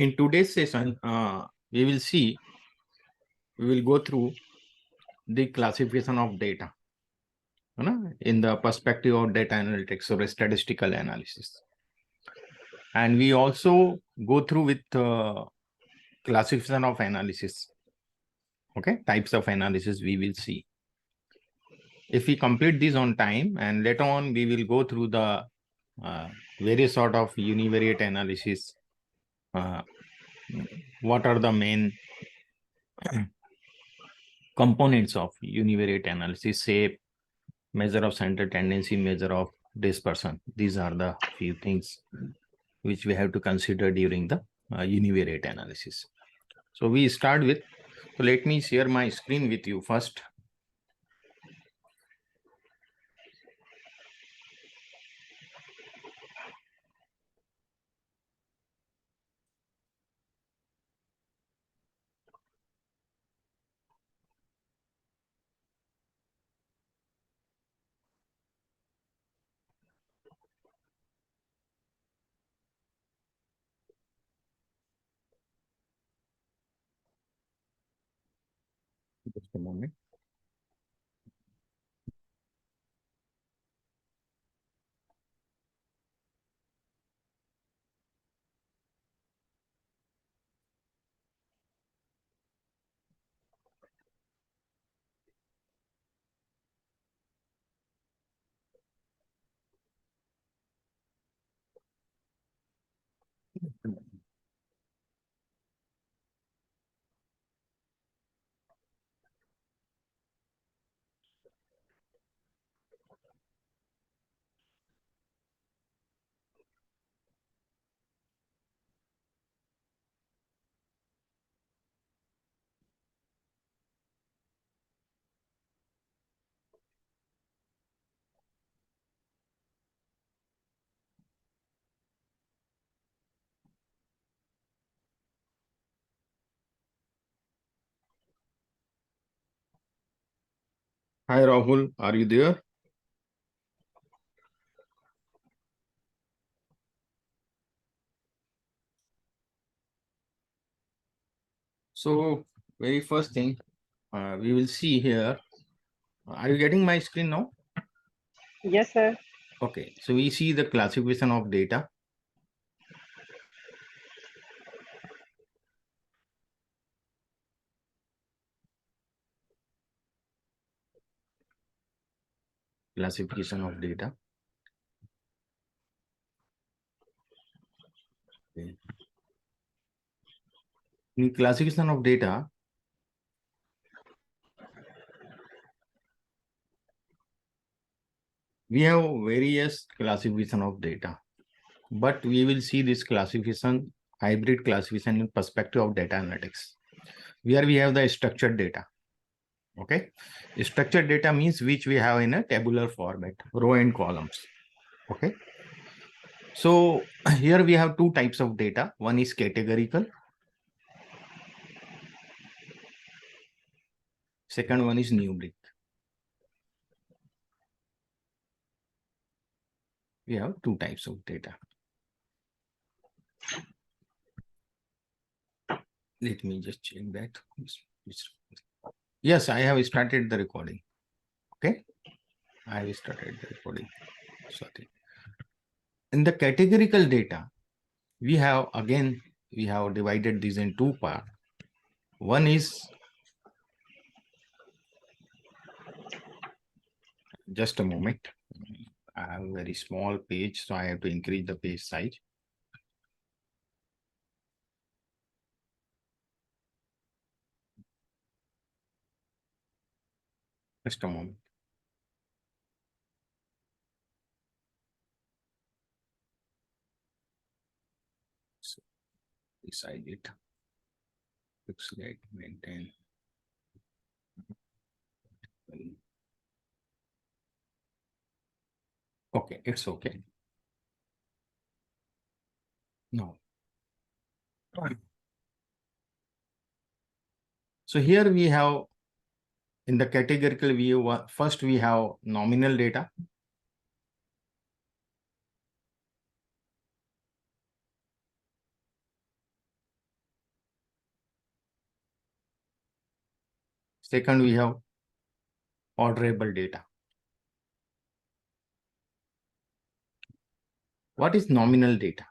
In today's session, we will go through the classification of data, in the perspective of data analytics or statistical analysis. And we also go through with classification of analysis. Okay, types of analysis we will see. If we complete this on time, and later on we will go through the various sort of univariate analysis. What are the main components of univariate analysis? Say, measure of center tendency, measure of dispersion. These are the few things which we have to consider during the univariate analysis. So we start with, so let me share my screen with you first. Just a moment. Hi Rahul, are you there? So very first thing we will see here. Are you getting my screen now? Yes, sir. Okay, so we see the classification of data. Classification of data. Okay. In classification of data, we have various classification of data, but we will see this classification, hybrid classification in perspective of data analytics, where we have the structured data. Okay, structured data means which we have in a tabular format, row and columns. Okay, so here we have two types of data. One is categorical, second one is numeric. We have two types of data. Let me just check that. Yes, I have started the recording. Okay, I have started the recording. Sorry. In the categorical data, we have divided this in two parts. One is, just a moment. I have a very small page, so I have to increase the page size. Just a moment. So, beside it, pixelate, maintain. Okay, it's okay. No. So here we have, in the categorical view, first we have nominal data. Second, we have orderable data. What is nominal data?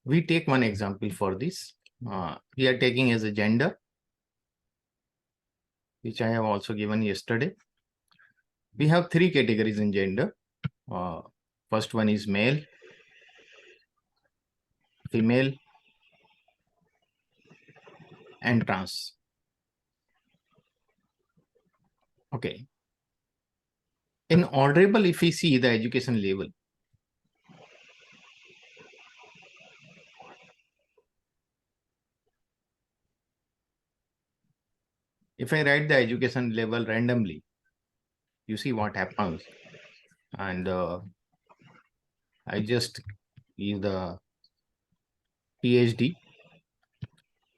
We take one example for this. We are taking as a gender, which I have also given yesterday. We have three categories in gender. First one is male, female, and trans. Okay. In orderable, if we see the education level, if I write the education level randomly, you see what happens. And I just give the PhD,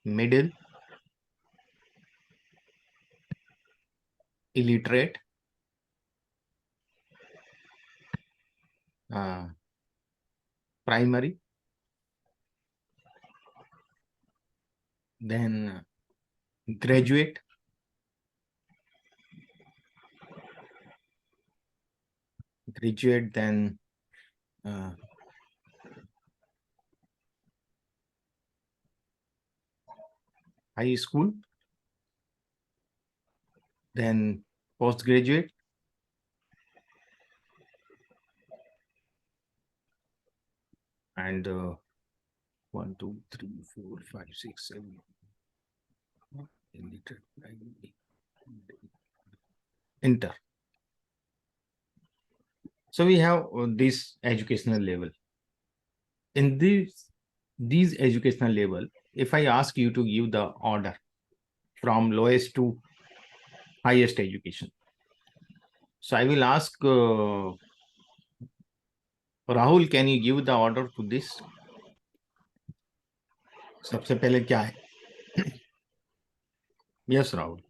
middle, illiterate, primary, then graduate, then high school, then postgraduate, and 1, 2, 3, 4, 5, 6, 7. Inter. So we have this educational level. In these educational level, if I ask you to give the order from lowest to highest education, so I will ask Rahul, can you give the order to this? सबसे पहले क्या है? Yes, Rahul.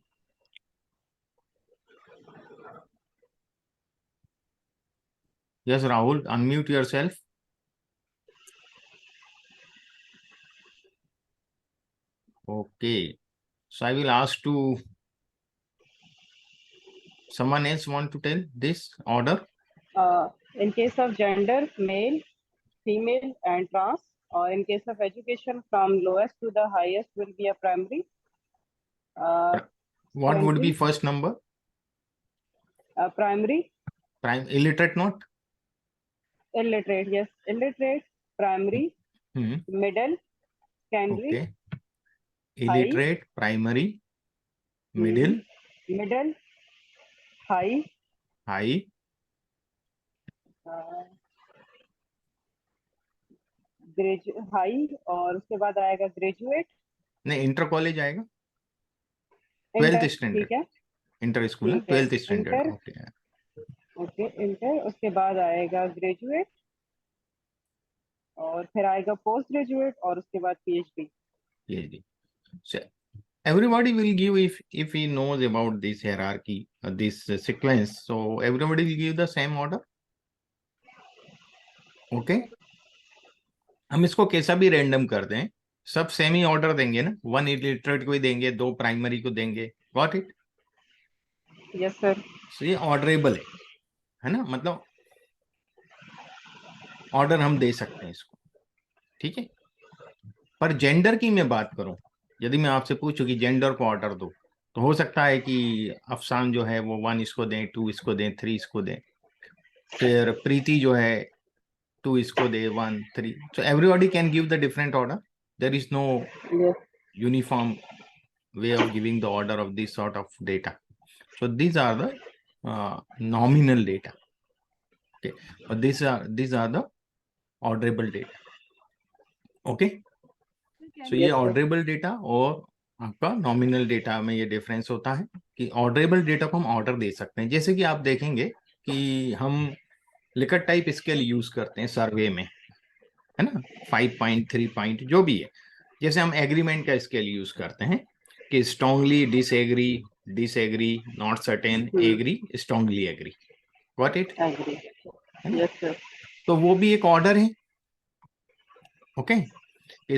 Yes, Rahul, unmute yourself. Okay. So I will ask to someone else want to tell this order. In case of gender, male, female, and trans, or in case of education, from lowest to the highest will be a primary. What would be first number? Primary. Illiterate, not? Illiterate, yes. Illiterate, primary, middle, secondary. Okay. Illiterate, high, primary, middle, high, high और उसके बाद आएगा graduate. नहीं, inter college आएगा. 12th standard. ठीक है, inter school है 12th standard. Okay. Inter, उसके बाद आएगा ग्रेजुएट और फिर आएगा पोस्ट ग्रेजुएट और उसके बाद PhD. So everybody will give, if he knows about this hierarchy, this sequence, so everybody will give the same order. Okay. हम इसको कैसा भी रैंडम कर दें, सब सेम ही ऑर्डर देंगे ना. 1 इलिटरेट को ही देंगे, 2 प्राइमरी को देंगे. Got it? Yes sir. So ये ऑर्डरेबल है ना, मतलब ऑर्डर हम दे सकते हैं इसको. ठीक है. पर जेंडर की मैं बात करूं, यदि मैं आपसे पूछूं कि जेंडर को ऑर्डर दो, तो हो सकता है कि अफसान जो है वो 1 इसको दें, 2 इसको दें, 3 इसको दें. फिर प्रीति जो है 2 इसको दे, 1, 3. So everybody can give the different order. There is no uniform way of giving the order of this sort of data. So these are the nominal data. Okay, but these are the orderable data. Okay. So ये orderable data और आपका nominal data में ये difference होता है कि orderable data को हम order दे सकते हैं. जैसे कि आप देखेंगे कि हम लिकट टाइप स्केल यूज करते हैं सर्वे में, है ना. 5 पॉइंट, 3 पॉइंट, जो भी है. जैसे हम एग्रीमेंट का स्केल यूज करते हैं कि strongly disagree, not certain, agree, strongly agree. Got it? तो वो भी एक ऑर्डर है. ओके.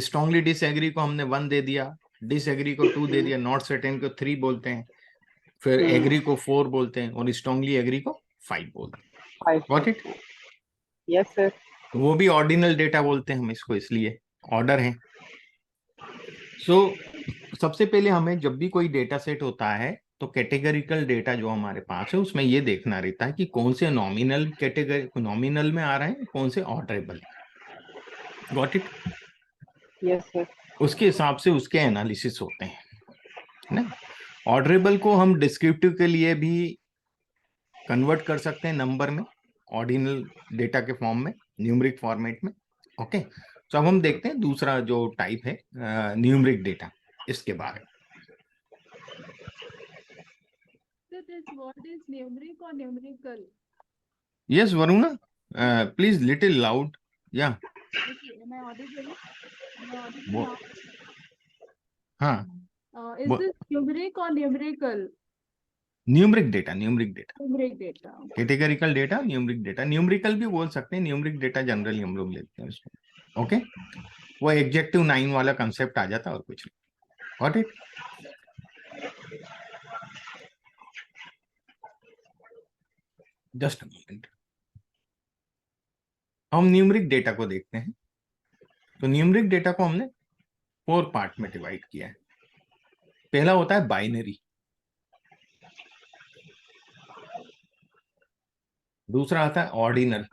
स्ट्रांगली डिसएग्री को हमने 1 दे दिया, डिसएग्री को 2 दे दिया, नॉट सर्टेन को 3 बोलते हैं, फिर एग्री को 4 बोलते हैं और स्ट्रांगली एग्री को 5 बोलते हैं। 5. Got it? Yes, sir. तो वो भी ऑर्डिनल डेटा बोलते हैं हम इसको, इसलिए ऑर्डर है। सो सबसे पहले हमें जब भी कोई डेटा सेट होता है तो कैटेगरिकल डेटा जो हमारे पास है उसमें ये देखना रहता है कि कौन से नॉमिनल कैटेगरी, नॉमिनल में आ रहे हैं, कौन से ऑर्डरेबल है। Got it? Yes, sir. उसके हिसाब से उसके एनालिसिस होते हैं ना। ऑर्डरेबल को हम डिस्क्रिप्टिव के लिए भी कन्वर्ट कर सकते हैं नंबर में, ऑर्डिनल डेटा के फॉर्म में, न्यूमरिक फॉर्मेट में। ओके, तो अब हम देखते हैं दूसरा जो टाइप है न्यूमरिक डेटा, इसके बारे में। So this word is numeric or numerical? Yes Varuna, please little loud. या Okay, am I audible? Am I audible now? हाँ, Is this numeric or numerical? Numeric data, numeric data, Numeric data. Categorical data, numeric data, numerical भी बोल सकते हैं, numeric data generally हम लोग लेते हैं इसको। ओके, वो एडजेक्टिव 9 वाला कंसेप्ट आ जाता है और कुछ नहीं। Got it? Just a moment, हम न्यूमरिक डेटा को देखते हैं। तो न्यूमरिक डेटा को हमने 4 पार्ट में डिवाइड किया है। पहला होता है बाइनरी, दूसरा आता है ऑर्डिनल,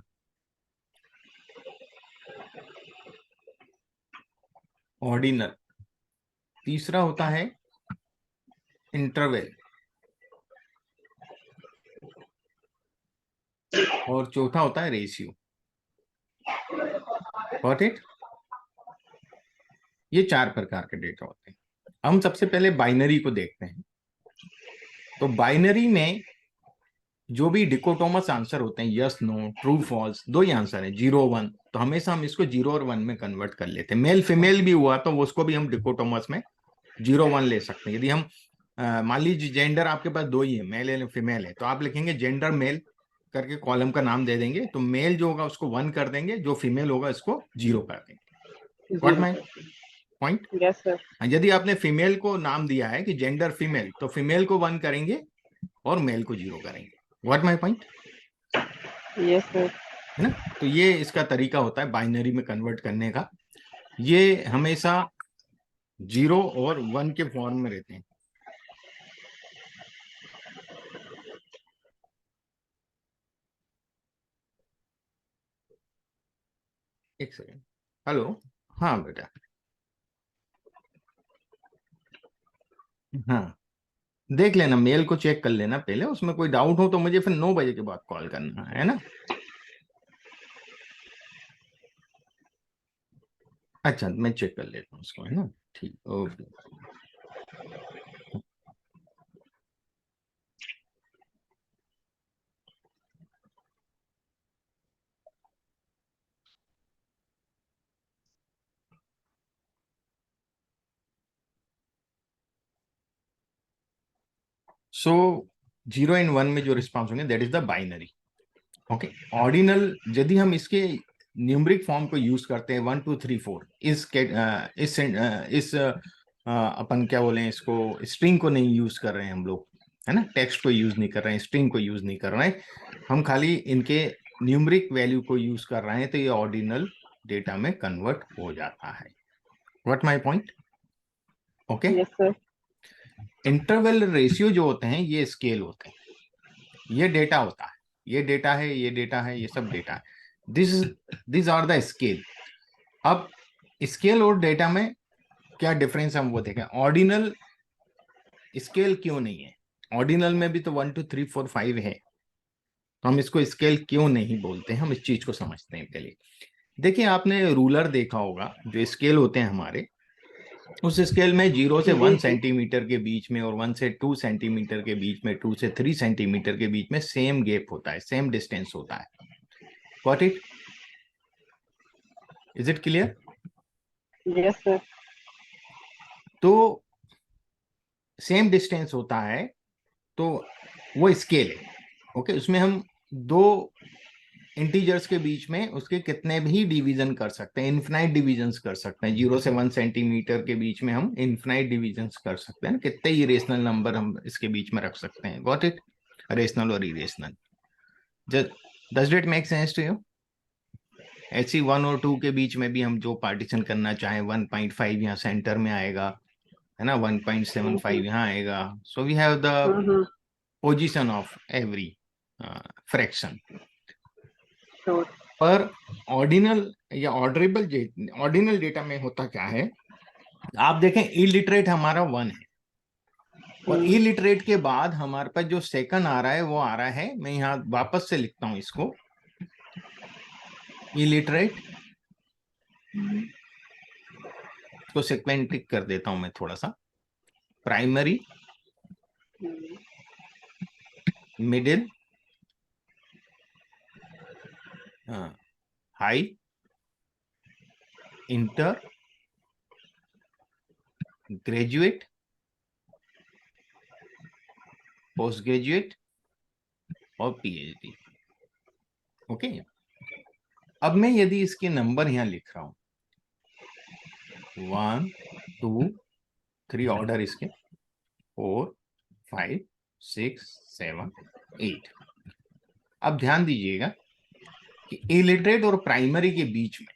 ऑर्डिनल, तीसरा होता है इंटरवल, और चौथा होता है रेशियो। Got it? ये 4 प्रकार के डेटा होते हैं। हम सबसे पहले बाइनरी को देखते हैं। तो बाइनरी में जो भी डिकोटोमस आंसर होते हैं, यस नो, ट्रू फॉल्स, 2 ही आंसर है, 0 1, तो हमेशा हम इसको 0 और 1 में कन्वर्ट कर लेते हैं। मेल फीमेल भी हुआ तो उसको भी हम डिकोटोमस में 0 1 ले सकते हैं। यदि हम मान लीजिए जेंडर आपके पास 2 ही है, मेल है फीमेल है, तो आप लिखेंगे जेंडर मेल करके कॉलम का नाम दे देंगे, तो मेल जो होगा उसको 1 कर देंगे, जो फीमेल होगा इसको 0 कर देंगे। What my point? Yes, sir. यदि आपने फीमेल को नाम दिया है कि जेंडर फीमेल, तो फीमेल को 1 करेंगे और मेल को 0 करेंगे। What my point? Yes, sir. है ना? तो ये इसका तरीका होता है बाइनरी में कन्वर्ट करने का। ये हमेशा 0 और 1 के फॉर्म में रहते हैं। एक सेकेंड, हेलो, हाँ बेटा, हाँ देख लेना, मेल को चेक कर लेना पहले, उसमें कोई डाउट हो तो मुझे फिर 9 बजे के बाद कॉल करना है ना। अच्छा, मैं चेक कर लेता हूँ उसको, है ना। ठीक, ओके। सो 0 एंड 1 में जो रिस्पॉन्स होंगे that is the binary. Okay, ordinal, यदि हम इसके न्यूमरिक फॉर्म को यूज करते हैं 1 2 3 4, इस अपन क्या बोले इसको, स्ट्रिंग को नहीं यूज कर रहे हैं हम लोग, है ना, टेक्स्ट को यूज नहीं कर रहे हैं, स्ट्रिंग को यूज नहीं कर रहे हैं, हम खाली इनके न्यूमरिक वैल्यू को यूज कर रहे हैं, तो ये ऑर्डिनल डेटा में कन्वर्ट हो जाता है। What my point? Okay, Yes, sir. Interval ratio जो होते हैं ये स्केल होते हैं, ये डेटा होता है, ये डेटा है, ये डेटा है, ये सब डेटा है, दिस आर द स्केल। अब स्केल और डेटा में क्या डिफरेंस हम वो देखें। ऑर्डिनल स्केल क्यों नहीं है? ऑर्डिनल में भी तो 1 2 3 4 5 है, तो हम इसको स्केल क्यों नहीं बोलते हैं, हम इस चीज को समझते हैं पहले। देखिए, आपने रूलर देखा होगा, जो स्केल होते हैं हमारे, उस स्केल में 0 से 1 सेंटीमीटर के बीच में और 1 से 2 सेंटीमीटर के बीच में, 2 से 3 सेंटीमीटर के बीच में सेम गैप होता है, सेम डिस्टेंस होता है। Got it? Is it clear? Yes, sir. तो सेम डिस्टेंस होता है, तो वो स्केल है। ओके, उसमें हम 2 इंटीजर्स के बीच में उसके कितने भी डिवीजन कर सकते हैं, इन्फिनाइट डिवीजन्स कर सकते हैं। 0 से 1 सेंटीमीटर के बीच में हम इन्फिनाइट डिवीजन्स कर सकते हैं। कितने इरेशनल नंबर हम इसके बीच में रख सकते हैं। Got it? रेशनल और irrational. Does it make sense to you? ऐसी 1 और 2 के बीच में भी हम जो पार्टीशन करना चाहें, 1.5 यहाँ सेंटर में आएगा, है ना, 1.75 यहाँ आएगा। So we have the position of every fraction. पर ऑर्डिनल या ऑर्डिनल डेटा में होता क्या है, आप देखें इलिटरेट हमारा 1 है, और इलिटरेट के बाद हमारे पास जो सेकंड आ रहा है वो आ रहा है, मैं यहाँ वापस से लिखता हूं इसको, इलिटरेट को सेक्वेंटिक कर देता हूं मैं थोड़ा सा। Primary, middle, high, inter, graduate, post graduate और पीएचडी। ओके, अब मैं यदि इसके नंबर यहां लिख रहा हूं 1 2 3 ऑर्डर इसके 4 5 6 7 8। अब ध्यान दीजिएगा कि इलिटरेट और प्राइमरी के बीच में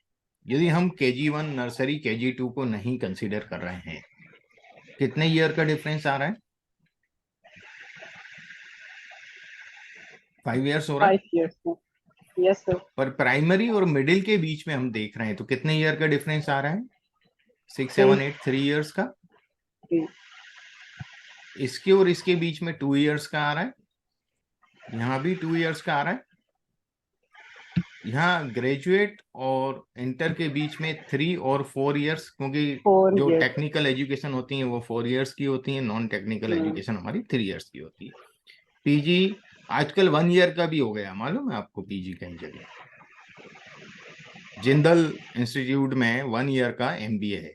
यदि हम KG1 नर्सरी KG2 को नहीं कंसीडर कर रहे हैं, कितने ईयर का डिफरेंस आ रहा है? 5 ईयर्स हो रहा है। 5 years. Yes, sir. पर प्राइमरी और मिडिल के बीच में हम देख रहे हैं तो कितने ईयर का डिफरेंस आ रहा है? 6 7 8 3 ईयर्स का। इसके और इसके बीच में 2 ईयर्स का आ रहा है, यहाँ भी 2 ईयर्स का आ रहा है। यहाँ ग्रेजुएट और इंटर के बीच में 3 और 4 ईयर्स, क्योंकि 4 जो years. टेक्निकल एजुकेशन होती है वो 4 ईयर्स की होती है, नॉन टेक्निकल एजुकेशन हमारी 3 ईयर्स की होती है। पीजी आजकल 1 ईयर का भी हो गया, मालूम है आपको? पीजी कई जगह, जिंदल इंस्टीट्यूट में 1 ईयर का MBA है,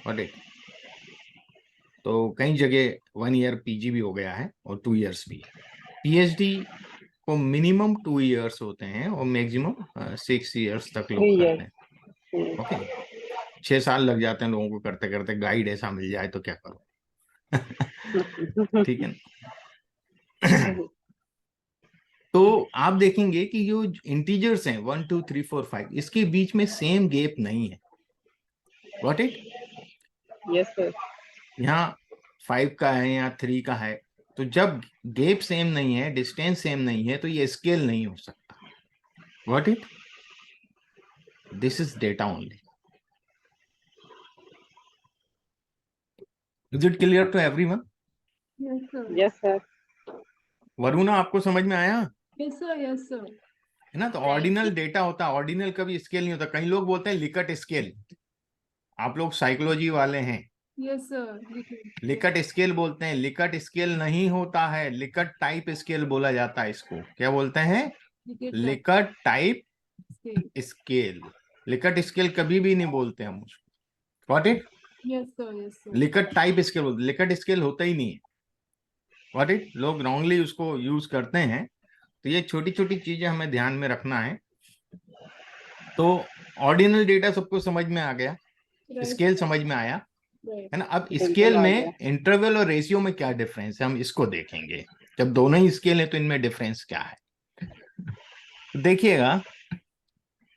और तो कई जगह 1 ईयर पीजी भी हो गया है और 2 ईयर्स भी। पीएचडी को मिनिमम 2 ईयर्स होते हैं और मैक्सिमम 6 ईयर्स तक लोग 3 करते years. हैं। ओके, 6 साल लग जाते हैं लोगों को करते करते, गाइड ऐसा मिल जाए तो क्या करो। ठीक है ना? तो आप देखेंगे कि जो इंटीजर्स हैं 1 2 3 4 5, इसके बीच में सेम गैप नहीं है। Got it? Yes, sir. यहाँ 5 का है, यहाँ 3 का है, तो जब गैप सेम नहीं है, डिस्टेंस सेम नहीं है, तो ये स्केल नहीं हो सकता। Got it? This is data only. Is it clear to everyone? Yes, sir. Yes, sir. Varuna, आपको समझ में आया? Yes, sir. Yes, sir. है ना? तो ऑर्डिनल डेटा होता है, ऑर्डिनल कभी स्केल नहीं होता। कई लोग बोलते हैं लिकट स्केल, आप लोग साइकोलॉजी वाले हैं, Yes, sir. लिकट स्केल बोलते हैं। लिकट स्केल नहीं होता है, लिकट टाइप स्केल बोला जाता है इसको। क्या बोलते हैं? Likert type scale. Likert scale कभी भी नहीं बोलते हम उसको। Got it? Yes, sir. Yes, sir. Likert type scale बोलते, लिकट स्केल होता ही नहीं है। Got it? लोग रॉन्गली उसको यूज करते हैं। तो ये छोटी छोटी चीजें हमें ध्यान में रखना है। तो ऑर्डिनल डेटा सबको समझ में आ गया, स्केल समझ में आया, Right. है ना? अब स्केल में इंटरवल और रेशियो में क्या डिफरेंस है, हम इसको देखेंगे। जब दोनों ही स्केल है तो इनमें डिफरेंस क्या है, देखिएगा।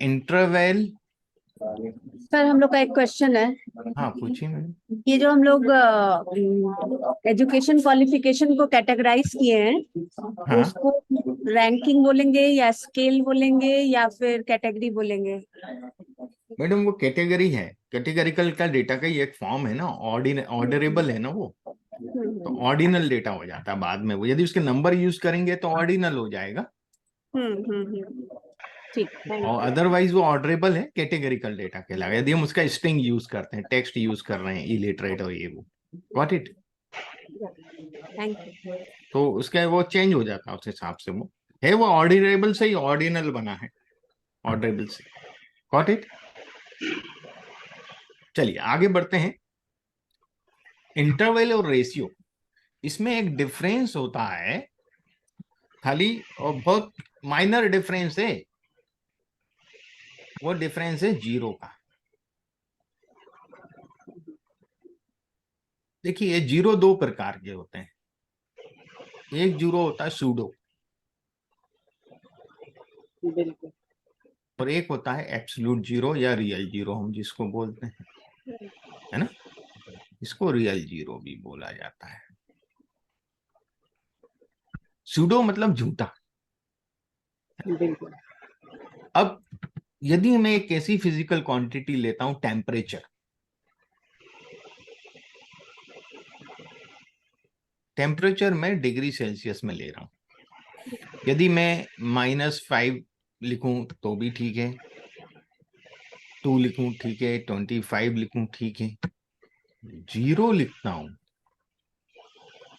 इंटरवल, सर हम लोग का एक क्वेश्चन है। हाँ पूछिए मैडम। ये जो हम लोग एजुकेशन क्वालिफिकेशन को कैटेगराइज किए हैं, हाँ, उसको रैंकिंग बोलेंगे या स्केल बोलेंगे या फिर कैटेगरी बोलेंगे? मैडम वो कैटेगरी है, कैटेगरिकल का डेटा का ही एक फॉर्म है ना, ऑर्डरेबल है ना वो, तो ऑर्डिनल डेटा हो जाता है बाद में वो। यदि उसके नंबर यूज करेंगे तो ऑर्डिनल हो जाएगा, ठीक। और अदरवाइज वो ऑर्डरेबल है, कैटेगरिकल डेटा कहलाएगा। यदि हम उसका स्ट्रिंग यूज करते हैं, टेक्स्ट यूज कर रहे हैं, इलिटरेट और ये वो। Got it? Thank you. तो उसका वो चेंज हो जाता है उस हिसाब से। वो है, वो ऑर्डिनेबल से ही ऑर्डिनल बना है, ऑर्डरेबल से। Got it? चलिए आगे बढ़ते हैं। इंटरवल और रेशियो, इसमें एक डिफरेंस होता है खाली, और बहुत माइनर डिफरेंस है, वो डिफरेंस है जीरो का। देखिए जीरो दो प्रकार के होते हैं, एक जीरो होता है सूडो बिल्कुल। और एक होता है एब्सोल्यूट जीरो या रियल जीरो हम जिसको बोलते हैं, है ना, इसको रियल जीरो भी बोला जाता है। सूडो मतलब झूठा। बिल्कुल। अब यदि मैं एक ऐसी फिजिकल क्वांटिटी लेता हूं टेम्परेचर, टेम्परेचर मैं डिग्री सेल्सियस में ले रहा हूं, यदि मैं -5 लिखूं तो भी ठीक है, 2 लिखूं ठीक है, 25 लिखूं ठीक है, जीरो लिखता हूं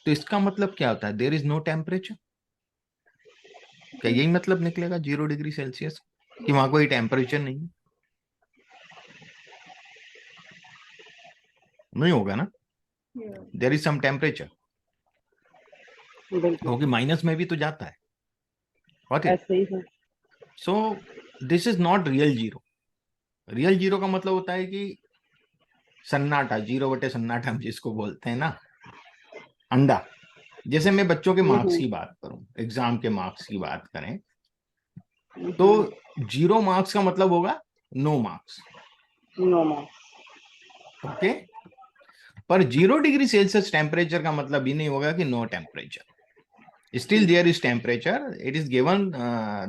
तो इसका मतलब क्या होता है, देयर इज नो टेम्परेचर। क्या यही मतलब निकलेगा 0 डिग्री सेल्सियस, कि वहां कोई टेम्परेचर नहीं? नहीं होगा ना, Yeah. There is some temperature, बिल्कुल क्योंकि माइनस में भी तो जाता है। Got it? ऐसे ही है। So this is not real zero. Real zero का मतलब होता है कि सन्नाटा, 0 बटे सन्नाटा हम जिसको बोलते हैं ना, अंडा। जैसे मैं बच्चों के मार्क्स की बात करूं, एग्जाम के मार्क्स की बात करें तो 0 मार्क्स का मतलब होगा no marks. No marks. Okay, पर 0 डिग्री सेल्सियस टेम्परेचर का मतलब ये नहीं होगा कि no temperature, still there is temperature, it is given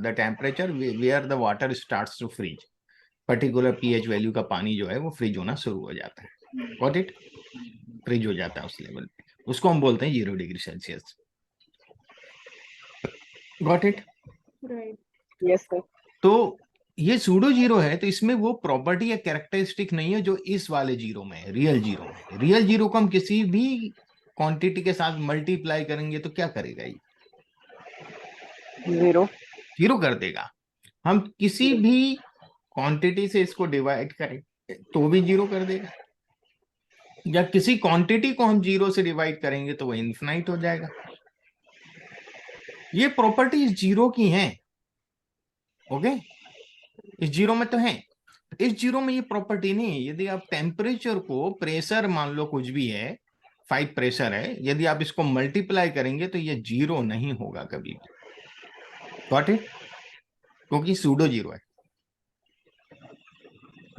the temperature where the water starts to freeze, particular pH value का पानी जो है वो फ्रीज होना शुरू हो जाता है। Got it? फ्रीज हो जाता है उस लेवल पे, उसको हम बोलते हैं 0 degree Celsius. Got it? Right. Yes sir. तो ये सूडो जीरो है, तो इसमें वो प्रॉपर्टी या कैरेक्टरिस्टिक नहीं है जो इस वाले जीरो में है, रियल जीरो में। रियल जीरो को हम किसी भी क्वांटिटी के साथ मल्टीप्लाई करेंगे तो क्या करेगा, ये जीरो। जीरो कर देगा। हम किसी भी क्वांटिटी से इसको डिवाइड करें तो भी जीरो कर देगा, या किसी क्वांटिटी को हम जीरो से डिवाइड करेंगे तो वो इन्फिनाइट हो जाएगा। ये प्रॉपर्टीज जीरो की हैं। ओके, इस जीरो में तो है, इस जीरो में ये प्रॉपर्टी नहीं है। यदि आप टेम्परेचर को, प्रेशर मान लो कुछ भी है, 5 प्रेशर है, यदि आप इसको मल्टीप्लाई करेंगे तो ये जीरो नहीं होगा कभी भी। Got it? क्योंकि सूडो जीरो है।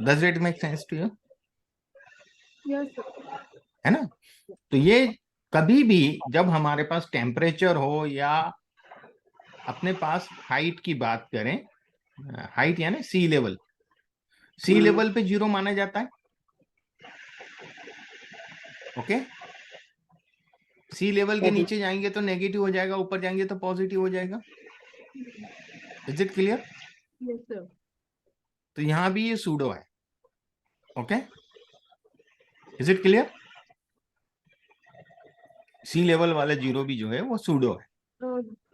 Does it make sense to you? Yes, sir. है ना? तो ये कभी भी जब हमारे पास टेम्परेचर हो या अपने पास हाइट की बात करें, हाइट यानी सी लेवल, सी लेवल पे जीरो माना जाता है। ओके, सी लेवल के नीचे जाएंगे तो नेगेटिव हो जाएगा, ऊपर जाएंगे तो पॉजिटिव हो जाएगा। Is it clear? Yes, sir. तो यहां भी ये सूडो है। Okay, is it clear? C level वाला जीरो भी जो है वो सूडो है।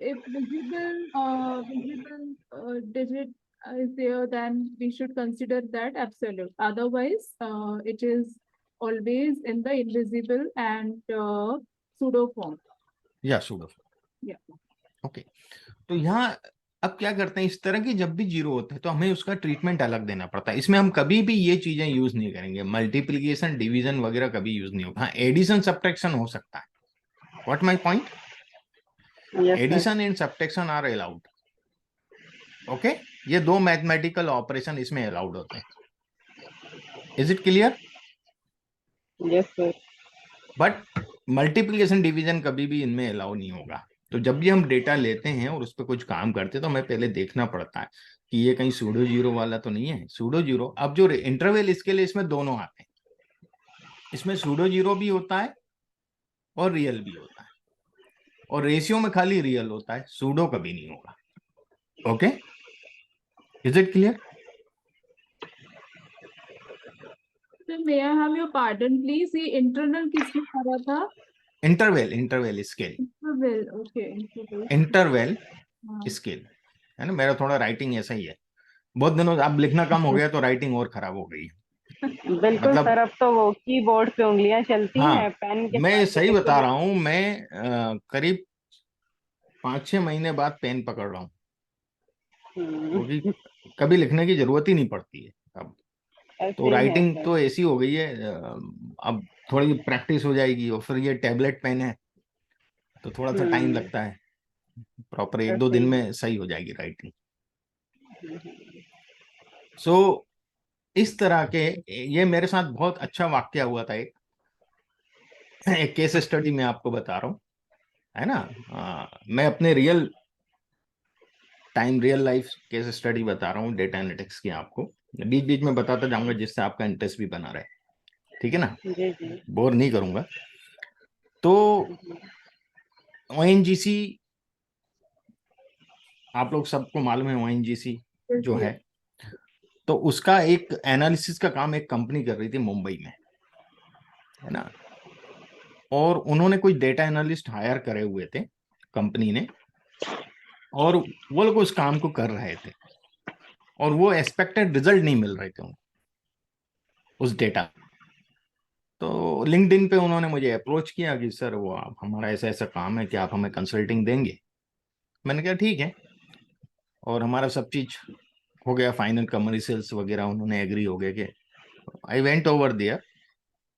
If visible digit is there, then we should consider that absolute. Otherwise, it is always in the invisible and pseudo form. या सूडो। Yeah. ओके, तो यहाँ अब क्या करते हैं, इस तरह की जब भी जीरो होते हैं तो हमें उसका ट्रीटमेंट अलग देना पड़ता है। इसमें हम कभी भी ये चीजें यूज नहीं करेंगे, मल्टीप्लीकेशन, डिवीजन वगैरह कभी यूज नहीं होगा। हाँ, एडिशन सब्ट्रैक्शन हो सकता है। What my point? Yes sir. Addition and subtraction are allowed. Okay, ये दो मैथमेटिकल ऑपरेशन इसमें अलाउड होते हैं। Is it clear? Yes sir. But multiplication, division कभी भी इनमें अलाउ नहीं होगा। तो जब भी हम डेटा लेते हैं और उस पर कुछ काम करते हैं तो हमें पहले देखना पड़ता है कि ये कहीं सूडो जीरो वाला तो नहीं है। सूडो जीरो, अब जो इंटरवल इसके लिए इसमें दोनों आते हैं, इसमें सूडो जीरो भी होता है और रियल भी होता है, और रेशियो में खाली रियल होता है, सूडो कभी नहीं होगा। Okay, is it clear? So may I have your pardon, please? ये internal किसमें आ रहा था? Interval, interval scale, Interval. Okay. Interval. Interval हाँ. स्केल, है ना। मेरा थोड़ा राइटिंग ऐसा ही है, बहुत दिनों अब लिखना कम हो गया तो राइटिंग और खराब हो गई है। बिल्कुल मतलब सर, अब तो वो कीबोर्ड पे उंगलियां चलती हाँ, हैं, पेन के मैं साथ तो सही बिल्कुल बता ही रहा हूं, मैं करीब 5-6 महीने बाद पेन पकड़ रहा हूं। क्योंकि कभी लिखने की जरूरत ही नहीं पड़ती है अब। ऐसे तो ही है राइटिंग सर। तो ऐसी हो गई है, अब थोड़ी प्रैक्टिस हो जाएगी, और फिर ये टैबलेट पेन है तो थोड़ा सा टाइम लगता है, प्रॉपर 1-2 ऐसे दिन ही है। में सही हो जाएगी राइटिंग। सो इस तरह के, ये मेरे साथ बहुत अच्छा वाक्य हुआ था, एक केस स्टडी में आपको बता रहा हूँ, है ना। मैं अपने रियल लाइफ केस स्टडी बता रहा हूँ डेटा एनालिटिक्स की आपको, बीच बीच में बताता जाऊंगा जिससे आपका इंटरेस्ट भी बना रहे, ठीक है ना, जी जी। बोर नहीं करूंगा। तो ओएनजीसी, आप लोग सबको मालूम है ओएनजीसी जो है, तो उसका एक एनालिसिस का काम एक कंपनी कर रही थी मुंबई में, है ना। और उन्होंने कुछ डेटा एनालिस्ट हायर करे हुए थे कंपनी ने, और वो लोग उस काम को कर रहे थे, और वो एक्सपेक्टेड रिजल्ट नहीं मिल रहे थे उनको उस डेटा। तो लिंक्डइन पे उन्होंने मुझे अप्रोच किया कि सर वो आप, हमारा ऐसा ऐसा काम है कि आप हमें कंसल्टिंग देंगे। मैंने कहा ठीक है, और हमारा सब चीज हो गया फाइनल, कमर्शियल्स वगैरह उन्होंने एग्री हो गए कि I went over there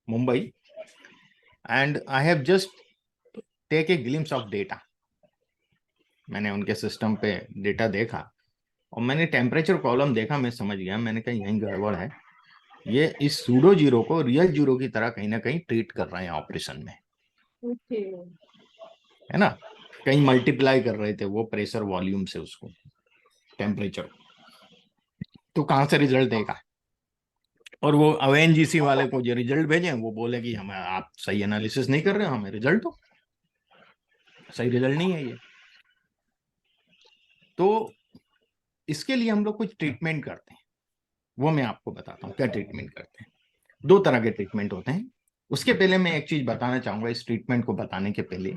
Mumbai and I have just take a glimpse of data. मैंने उनके सिस्टम पे डेटा देखा और मैंने टेम्परेचर कॉलम देखा, मैं समझ गया, मैंने कहा यहीं गड़बड़ है, ये इस सूडो जीरो को रियल जीरो की तरह कहीं ना कहीं ट्रीट कर रहे हैं ऑपरेशन में, ओके। है ना। कहीं मल्टीप्लाई कर रहे थे वो प्रेशर वॉल्यूम से उसको, टेम्परेचर। तो कहां से रिजल्ट देगा, और वो ओएनजीसी वाले को जो रिजल्ट भेजे वो बोले कि हमें आप सही एनालिसिस नहीं कर रहे हो, हमें रिजल्ट दो, सही रिजल्ट नहीं है ये। तो इसके लिए हम लोग कुछ ट्रीटमेंट करते हैं, वो मैं आपको बताता हूँ क्या ट्रीटमेंट करते हैं। 2 तरह के ट्रीटमेंट होते हैं। उसके पहले मैं एक चीज बताना चाहूंगा, इस ट्रीटमेंट को बताने के पहले,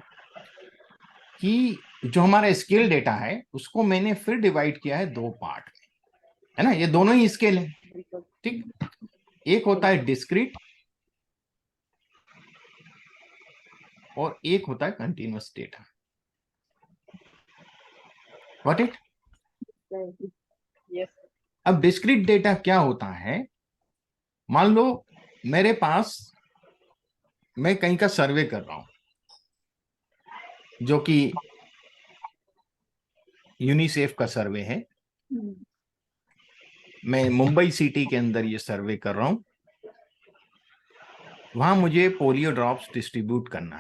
कि जो हमारा स्केल डेटा है उसको मैंने फिर डिवाइड किया है 2 पार्ट में, है ना। ये दोनों ही स्केल है, बिल्कुल। ठीक। एक होता है डिस्क्रीट और एक होता है continuous data. Got it. Yes. अब डिस्क्रीट डेटा क्या होता है, मान लो मेरे पास, मैं कहीं का सर्वे कर रहा हूं जो कि यूनिसेफ का सर्वे है, मैं मुंबई सिटी के अंदर ये सर्वे कर रहा हूं, वहां मुझे पोलियो ड्रॉप्स डिस्ट्रीब्यूट करना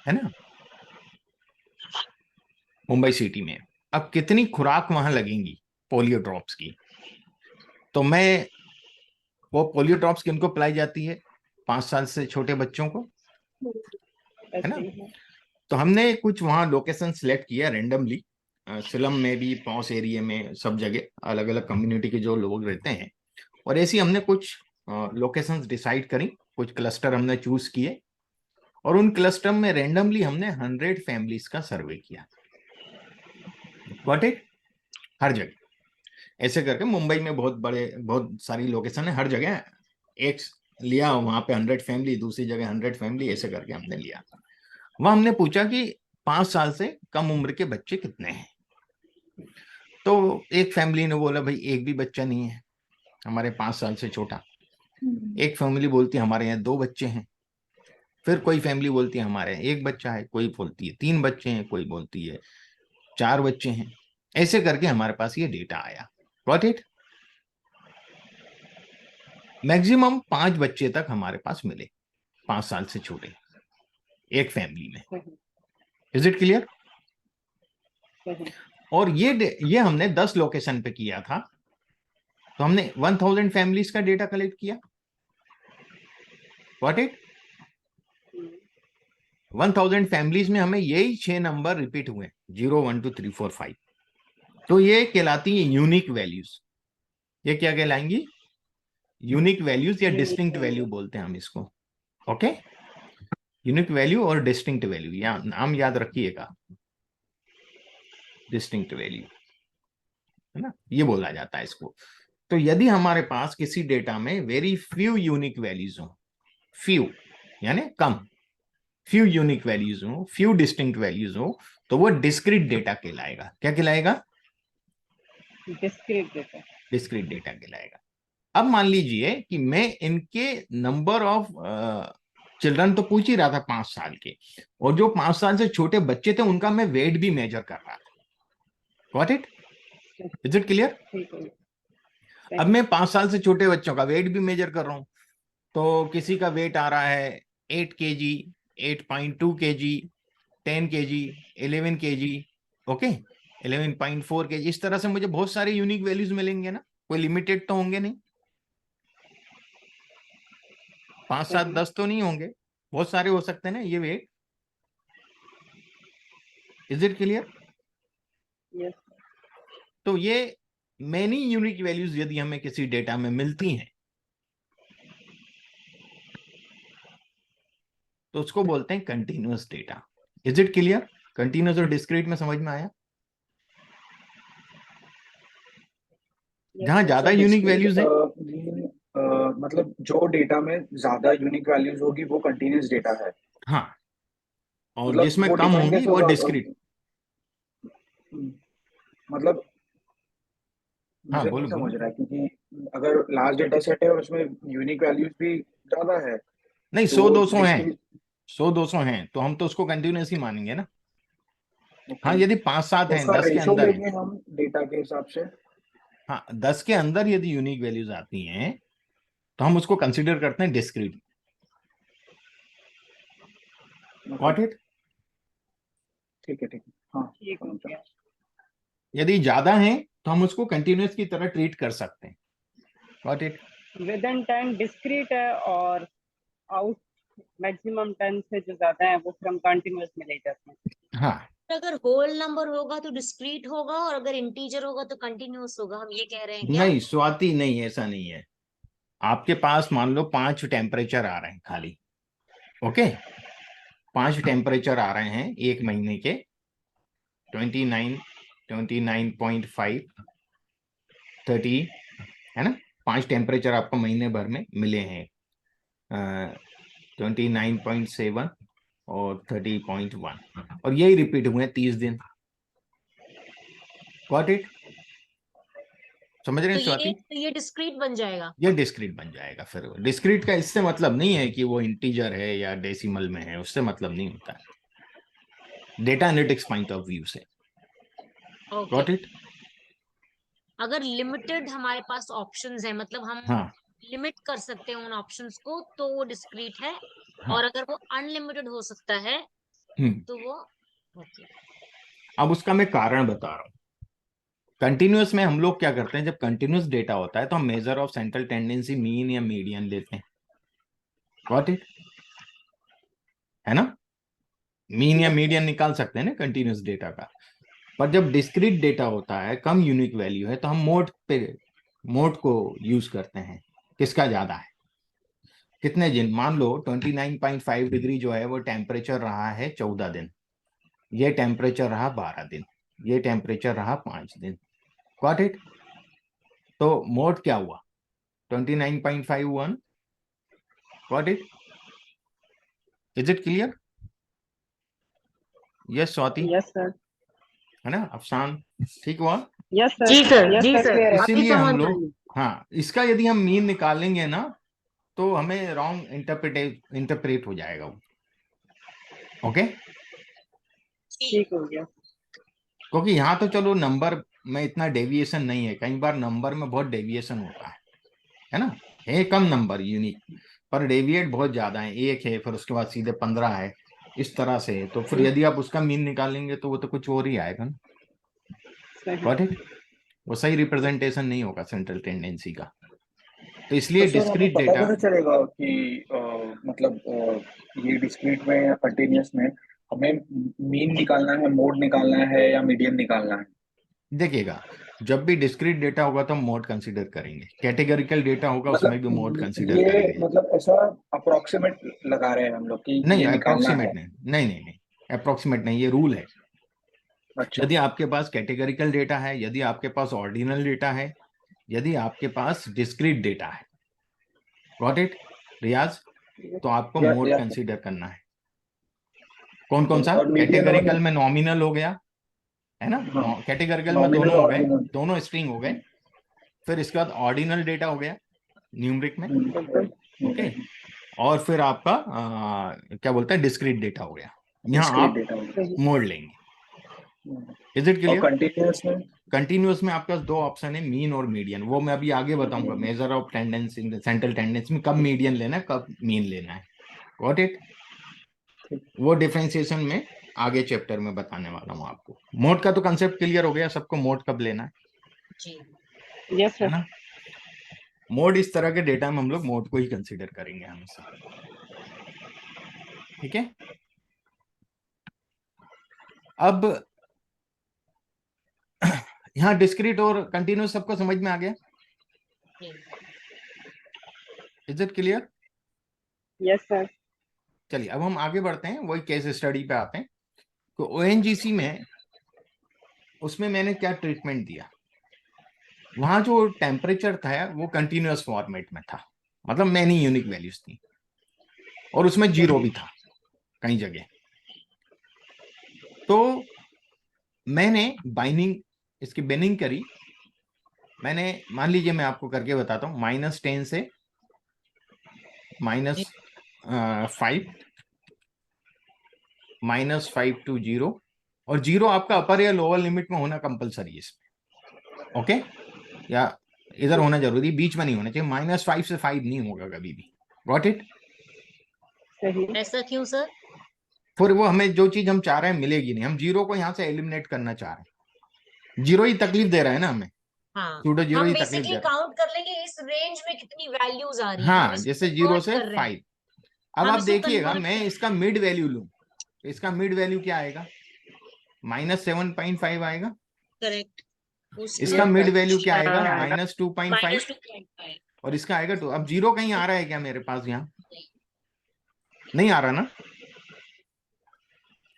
है ना, मुंबई सिटी में। अब कितनी खुराक वहां लगेंगी पोलियो ड्रॉप्स की, तो मैं, वो पोलियो ड्रॉप्स किनको पिलाई जाती है, 5 साल से छोटे बच्चों को, है ना। ऐसे ही है। तो हमने कुछ वहां लोकेशन सिलेक्ट किया रेंडमली, सिलम में भी, पौस एरिया में, सब जगह अलग अलग कम्युनिटी के जो लोग रहते हैं, और ऐसी हमने कुछ लोकेशंस डिसाइड करी, कुछ क्लस्टर हमने चूज किए, और उन क्लस्टर में रेंडमली हमने 100 फैमिलीज का सर्वे किया। Got it. हर जगह ऐसे करके, मुंबई में बहुत सारी लोकेशन है, हर जगह एक लिया, वहां पे 100 फैमिली, दूसरी जगह 100 फैमिली, ऐसे करके हमने लिया। वहां हमने पूछा कि 5 साल से कम उम्र के बच्चे कितने हैं। तो एक फैमिली ने बोला भाई एक भी बच्चा नहीं है हमारे 5 साल से छोटा। एक फैमिली बोलती है हमारे यहाँ 2 बच्चे हैं। फिर कोई फैमिली बोलती है हमारे यहाँ 1 बच्चा है, कोई बोलती है 3 बच्चे हैं, कोई बोलती है 4 बच्चे हैं। ऐसे करके हमारे पास ये डेटा आया। Got it. मैक्सिमम 5 बच्चे तक हमारे पास मिले 5 साल से छोटे एक फैमिली में। सही इज इट क्लियर। सही। और ये हमने 10 लोकेशन पे किया था, तो हमने 1000 फैमिलीज का डेटा कलेक्ट किया। What it. 1000 फैमिलीज में हमें यही 6 नंबर रिपीट हुए, 0 1 2 3 4 5। तो ये कहलाती है यूनिक वैल्यूज। ये क्या कहलाएंगी, यूनिक वैल्यूज, या Unique डिस्टिंक्ट value। वैल्यू बोलते हैं हम इसको। ओके, यूनिक वैल्यू और डिस्टिंक्ट वैल्यू, या नाम याद रखिएगा, डिस्टिंक्ट वैल्यू, है ना, ये बोला जाता है इसको। तो यदि हमारे पास किसी डेटा में वेरी फ्यू यूनिक वैल्यूज हो, फ्यू यानी कम, फ्यू यूनिक वैल्यूज हो, फ्यू डिस्टिंक्ट वैल्यूज हो, तो वो डिस्क्रीट डेटा कहलाएगा। क्या कहलाएगा, Discrete data. डिस्क्रीट डेटा कहलाएगा। अब मान लीजिए कि मैं इनके नंबर ऑफ चिल्ड्रन तो पूछ ही रहा था 5 साल के, और जो 5 साल से छोटे बच्चे थे उनका मैं वेट भी मेजर कर रहा था। Got it? Is it clear? ठीक है। अब मैं 5 साल से छोटे बच्चों का वेट भी मेजर कर रहा हूं, तो किसी का वेट आ रहा है 8 kg, 8.2 kg, 10 kg, 11 kg, okay, 11.4 kg। इस तरह से मुझे बहुत सारे यूनिक वैल्यूज मिलेंगे ना, कोई लिमिटेड तो होंगे नहीं, 5, 7, 10 तो नहीं होंगे, बहुत सारे हो सकते हैं ना ये weight. Is it clear? Yes. तो ये मेनी यूनिक वैल्यूज यदि हमें किसी डेटा में मिलती हैं तो उसको बोलते हैं continuous data. Is it clear? Continuous और डिस्क्रीट में समझ में आया? Yes, जहां sir. ज्यादा सर यूनिक डिस्क्रीट वैल्यूज है, मतलब जो डेटा में ज्यादा यूनिक वैल्यूज होगी वो कंटिन्यूअस डेटा है। हाँ, और मतलब जिसमें वो कम डिफाइन होंगी कैसे वो होगा? डिस्क्रीट। मतलब हाँ, मुझे नहीं बोलो बोलो। समझ रहा है, क्योंकि अगर लार्ज डेटा सेट है और उसमें यूनिक वैल्यूज भी ज्यादा है नहीं, तो 100-200 हैं, डिस्क्रीट। 100-200 हैं तो हम तो उसको कंटिन्यूअस ही मानेंगे ना। हाँ, ओके, यदि 5-7 तो हैं, उसका 10 के रेशो अंदर हैं, लेंगे हम डेटा के हिसाब से। हाँ 10 के अंदर यदि यूनिक वैल्यूज आती हैं तो हम उसको कंसिडर करते हैं डिस्क्रीट। Okay, got it? ठीक है, हाँ ठीक हो समझ गया। यदि ज्यादा हैं तो हम उसको कंटिन्यूअस की तरह ट्रीट कर सकते हैं। Got it? Within 10 discrete है और out maximum 10 से जो ज्यादा है वो from continuous में ले जाते हैं। हाँ, अगर होल नंबर होगा तो डिस्क्रीट होगा और अगर इंटीजर होगा तो कंटिन्यूअस होगा, हम ये कह रहे हैं क्या? नहीं स्वाति, नहीं ऐसा नहीं है। आपके पास मान लो 5 टेम्परेचर आ रहे हैं खाली, ओके, 5 टेम्परेचर आ रहे हैं एक महीने के, 29, 29.5, 30, है ना, 5 टेम्परेचर आपको महीने भर में मिले हैं, 29.7 और 30.1, और यही रिपीट हुए 30 दिन। Got it? समझ रहे हैं स्वाति? तो ये डिस्क्रीट बन जाएगा। ये डिस्क्रीट बन जाएगा। फिर डिस्क्रीट का इससे मतलब नहीं है कि वो इंटीजर है या डेसिमल में है, उससे मतलब नहीं होता है data analytics point of view से। Okay, got it? अगर लिमिटेड हमारे पास ऑप्शंस है, मतलब हम हाँ लिमिट कर सकते हैं उन ऑप्शंस को, तो वो डिस्क्रीट है। हाँ। और अगर वो अनलिमिटेड हो सकता है तो वो ओके। अब उसका मैं कारण बता रहा हूं। कंटिन्यूअस में हम लोग क्या करते हैं, जब कंटिन्यूअस डेटा होता है तो हम measure of central tendency mean या मीडियन लेते हैं। Got it? है ना, मीन या मीडियन निकाल सकते हैं ना कंटिन्यूअस डेटा का। पर जब डिस्क्रीट डेटा होता है, कम यूनिक वैल्यू है, तो हम मोड को यूज करते हैं। किसका ज्यादा है, कितने दिन, मान लो 29.5 डिग्री जो है वो टेम्परेचर रहा है 14 दिन, ये टेम्परेचर रहा 12 दिन, ये टेम्परेचर रहा 5 दिन। Got it? तो मोड क्या हुआ, 29.51। Got it? Is it clear? Yes Swati, Yes sir. है ना, अफसान, ठीक हुआ? Yes sir. जी सर, Yes जी sir, सर, clear है। अभी इसीलिए हम समझ लोग, आई। हाँ, इसका यदि हम मीन निकालेंगे ना तो हमें रॉन्ग इंटरप्रेट हो जाएगा वो। ओके, ठीक हो गया। क्योंकि यहाँ तो चलो नंबर में इतना डेविएशन नहीं है, कई बार नंबर में बहुत डेविएशन होता है ना, है कम नंबर यूनिक पर डेविएट बहुत ज्यादा है, 1 है फिर उसके बाद सीधे 15 है, इस तरह से। तो फिर यदि आप उसका मीन निकालेंगे तो वो तो कुछ और ही आएगा ना। सही। Got it? वो सही रिप्रेजेंटेशन नहीं होगा सेंट्रल टेंडेंसी का। तो तो इसलिए सर हमें डिस्क्रीट पता डेटा, कैसे चलेगा कि मतलब ये डिस्क्रीट में या कंटिन्यूअस में हमें मीन निकालना है, मोड निकालना है या मीडियन निकालना है? देखिएगा, जब भी डिस्क्रीट डेटा होगा तो हम मोड कंसीडर करेंगे, कैटेगरिकल डेटा होगा उसमें भी मोड कंसीडर ये करेंगे। मतलब ऐसा अप्रोक्सीमेट लगा रहे हैं हम लोग कि नहीं ये निकालना अप्रोक्सीमेट है। नहीं, नहीं नहीं नहीं, अप्रोक्सीमेट नहीं, ये रूल है। अच्छा, यदि आपके पास कैटेगरिकल डेटा है, यदि आपके पास ऑर्डिनल डेटा है, यदि आपके पास डिस्क्रीट डेटा है, गॉट इट रियाज, तो आपको मोड या कंसीडर करना है। कौन कौन सा? और मीडियन और कैटेगरिकल में नॉमिनल हो गया, है ना, हाँ। कैटेगरिकल में Nominal, दोनों हो गए, ordinal. दोनों स्ट्रिंग हो गए। फिर इसके बाद ऑर्डिनल डेटा हो गया न्यूमरिक में, ओके। और फिर आपका क्या बोलते हैं, डिस्क्रीट डेटा हो गया। यहाँ Discrete आप data होगा। सही। मोड लेंगे। इज इट और क्लियर? कंटिन्यूअस में कंटिन्यूअस में आपके पास दो ऑप्शन है, मीन और मीडियन। वो मैं अभी आगे बताऊंगा, measure of tendency, central tendency में कब मीडियन लेना है, कब मीन लेना है। Got it? वो डिफरेंशिएशन में आगे चैप्टर में बताने वाला हूँ आपको। मोड का तो कंसेप्ट क्लियर हो गया सबको, मोड कब लेना है, जी। यस है सर। ना। मोड, इस तरह के डेटा में हम लोग मोड को ही कंसीडर करेंगे हमेशा, ठीक है। अब यहाँ डिस्क्रीट और कंटिन्यूस सबको समझ में आ गया? जी। Is it clear? Yes sir. चलिए अब हम आगे बढ़ते हैं, वही केस स्टडी पे आते हैं। तो ओएनजीसी में, उसमें मैंने क्या ट्रीटमेंट दिया, वहां जो टेम्परेचर था वो कंटिन्यूअस फॉर्मेट में था, मतलब मैनी यूनिक वैल्यूज थी, और उसमें जीरो भी था कई जगह। तो मैंने बाइनिंग, इसकी बेनिंग करी। मैंने, मान लीजिए मैं आपको करके बताता हूँ, -10 से -5, -5 to 0, और 0 आपका अपर या लोअर लिमिट में होना कंपलसरी है इसमें, ओके। या इधर होना जरूरी, बीच में नहीं होना चाहिए। -5 से 5 नहीं होगा कभी भी। Got it? सही। ऐसा क्यों सर? फिर वो हमें जो चीज हम चाह रहे हैं मिलेगी नहीं। हम 0 को यहाँ से एलिमिनेट करना चाह रहे हैं। 0 ही तकलीफ दे रहा है ना हमें, हाँ, सूडो 0 हम ही तकलीफ बेसिकली दे रहा काउंट कर लेंगे इस रेंज में कितनी वैल्यूज आ है। रही है, हम हाँ, इसको जैसे 0 convert से कर रहे हैं। 5। अब हम आप इसको देखिएगा, convert मैं कर- इसका मिड वैल्यू लूं, इसका मिड वैल्यू क्या आएगा, -7.5 आएगा। करेक्ट। इसका Yes, मिड sir. वैल्यू क्या आएगा, हाँ। -2.5, -2.5। और इसका आएगा 2। अब 0 कहीं आ रहा है क्या मेरे पास, यहाँ नहीं आ रहा ना।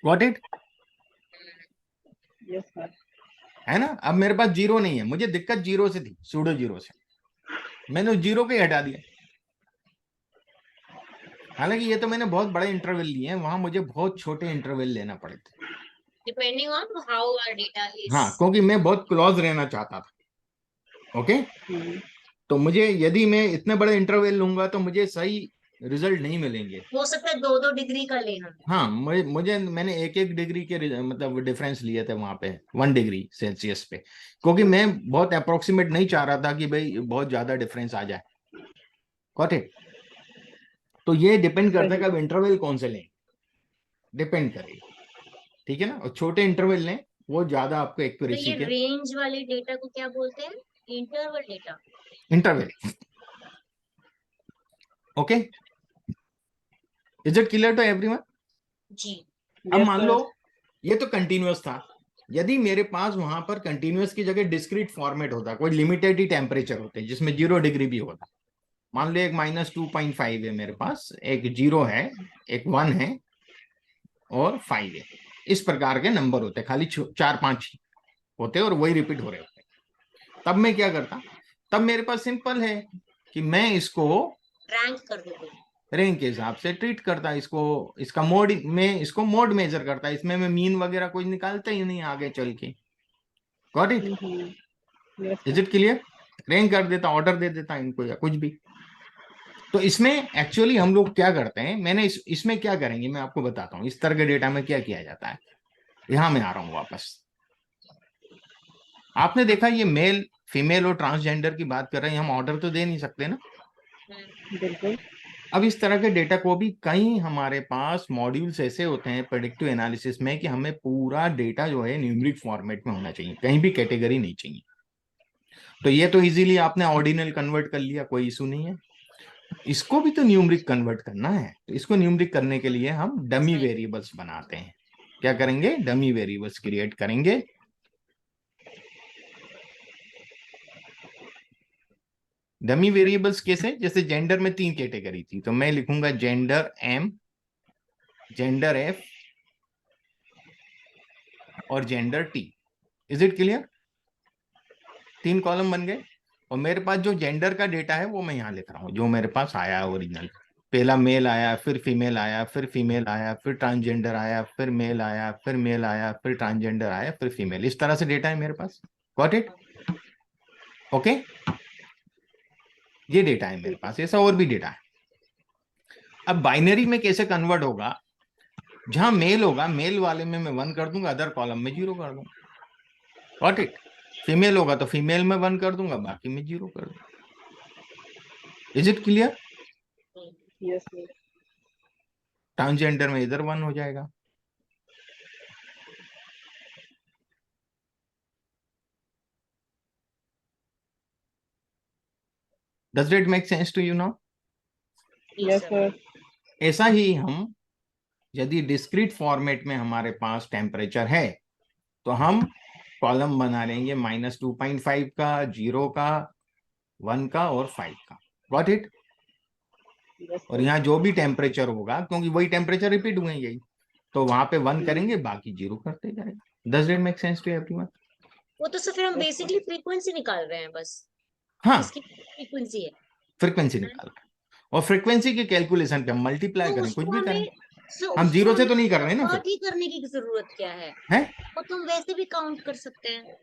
Got it? Yes sir. है ना। अब मेरे पास 0 नहीं है, मुझे दिक्कत 0 से थी, सूडो 0 से। मैंने 0 को ही हटा दिया। हालांकि ये तो मैंने बहुत बड़े इंटरवल लिए हैं, वहां मुझे बहुत छोटे इंटरवल लेना पड़े थे। Depending on how our data is. हाँ, क्योंकि मैं बहुत क्लोज रहना चाहता था, ओके। हम्म। तो मुझे, यदि मैं इतने बड़े इंटरवल लूंगा तो मुझे सही रिजल्ट नहीं मिलेंगे। हो सकता है 2-2 डिग्री का लेना। हाँ, मैंने 1-1 डिग्री के मतलब डिफरेंस लिए थे वहां पे, 1 डिग्री सेल्सियस पे, क्योंकि मैं बहुत अप्रोक्सीमेट नहीं चाह रहा था कि भाई बहुत ज्यादा डिफरेंस आ जाए। Got it? तो ये डिपेंड करता है कि अब इंटरवल कौन से लें, डिपेंड करेगा, ठीक है ना। और छोटे इंटरवल लें, वो ज्यादा आपको तो एक्यूरेसी ये के। रेंज वाले डेटा को क्या बोलते हैं? Interval data. Interval, okay. Is it clear to everyone? जी। अब Yes, मान sir. लो ये तो कंटिन्यूअस था, यदि मेरे पास वहां पर कंटिन्यूअस की जगह डिस्क्रीट फॉर्मेट होता, कोई लिमिटेड ही टेम्परेचर होते जिसमें 0 डिग्री भी होता। मान लो एक -2.5 है मेरे पास, एक 0 है, एक 1 है, और 5 है। इस प्रकार के नंबर होते, खाली 4-5 होते और वही रिपीट हो रहे होते। तब मैं क्या करता, तब मेरे पास सिंपल है कि मैं इसको रैंक कर दो। रैंक के हिसाब से ट्रीट करता, इसको, इसका मोड में, इसको मोड मेजर करता। इसमें मैं मीन वगैरह कुछ निकालता ही नहीं आगे चल के। Got it? Yes, is sir. It clear? Rank कर देता, ऑर्डर दे देता इनको, या कुछ भी। तो इसमें एक्चुअली हम लोग क्या करते हैं, मैंने इसमें क्या करेंगे मैं आपको बताता हूँ, इस तरह के डेटा में क्या किया जाता है। यहां मैं आ रहा हूं वापस। आपने देखा, ये मेल, फीमेल और ट्रांसजेंडर की बात कर रहे हैं, हम ऑर्डर तो दे नहीं सकते ना। बिल्कुल। अब इस तरह के डेटा को भी कई हमारे पास मॉड्यूल्स ऐसे होते हैं प्रेडिक्टिव एनालिसिस में कि हमें पूरा डेटा जो है न्यूमेरिक फॉर्मेट में होना चाहिए, कहीं भी कैटेगरी नहीं चाहिए। तो ये तो इजीली आपने ऑर्डिनल कन्वर्ट कर लिया, कोई इशू नहीं है। इसको भी तो न्यूमेरिक कन्वर्ट करना है। तो इसको न्यूमेरिक करने के लिए हम डमी वेरिएबल्स बनाते हैं। क्या करेंगे, डमी वेरिएबल्स क्रिएट करेंगे। डमी वेरिएबल्स कैसे, जैसे जेंडर में 3 कैटेगरी थी, तो मैं लिखूंगा जेंडर M, जेंडर F और gender T। Is it clear? 3 column बन गए। और मेरे पास जो जेंडर का डेटा है वो मैं यहाँ लिख रहा हूँ, जो मेरे पास आया है ओरिजिनल। पहला मेल आया, फिर फीमेल आया, फिर फीमेल आया, फिर ट्रांसजेंडर आया, फिर मेल आया, फिर मेल आया, फिर ट्रांसजेंडर आया, फिर फीमेल। इस तरह से डेटा है मेरे पास। Got it? ओके, ये डेटा है मेरे पास, ऐसा और भी डेटा है। अब बाइनरी में कैसे कन्वर्ट होगा? जहां मेल होगा, मेल वाले में मैं 1 कर दूंगा, अदर कॉलम में 0 कर दूंगा। Got it? फीमेल होगा तो फीमेल में 1 कर दूंगा, बाकी में 0 कर दूंगा। Is it clear? Yes, sir. Transgender में इधर 1 हो जाएगा। Does it make sense to you now? Yes, sir. ऐसा ही हम यदि डिस्क्रीट फॉर्मेट में हमारे पास टेम्परेचर है तो हम कॉलम बना लेंगे -2.5 का, 0 का, 1 का और 5 का। Got it? Yes, और sir. यहाँ जो भी टेम्परेचर होगा, क्योंकि वही टेम्परेचर रिपीट हुए यही, तो वहां पे 1 करेंगे, बाकी 0 करते जाएंगे। Does it make sense to everyone? वो तो फिर हम बेसिकली फ्रीक्वेंसी निकाल रहे हैं बस, हाँ, इसकी फ्रीक्वेंसी है। फ्रीक्वेंसी निकाल रहे हैं, और फ्रीक्वेंसी के कैलकुलेशन पे हम मल्टीप्लाई तो करें, कुछ उसको भी हमें करें। तो हम उसको 0 से तो हमें नहीं कर रहे हैं ना कन्वर्ट फिर, ही करने की जरूरत क्या है? है? वो तो हम वैसे भी काउंट कर सकते हैं।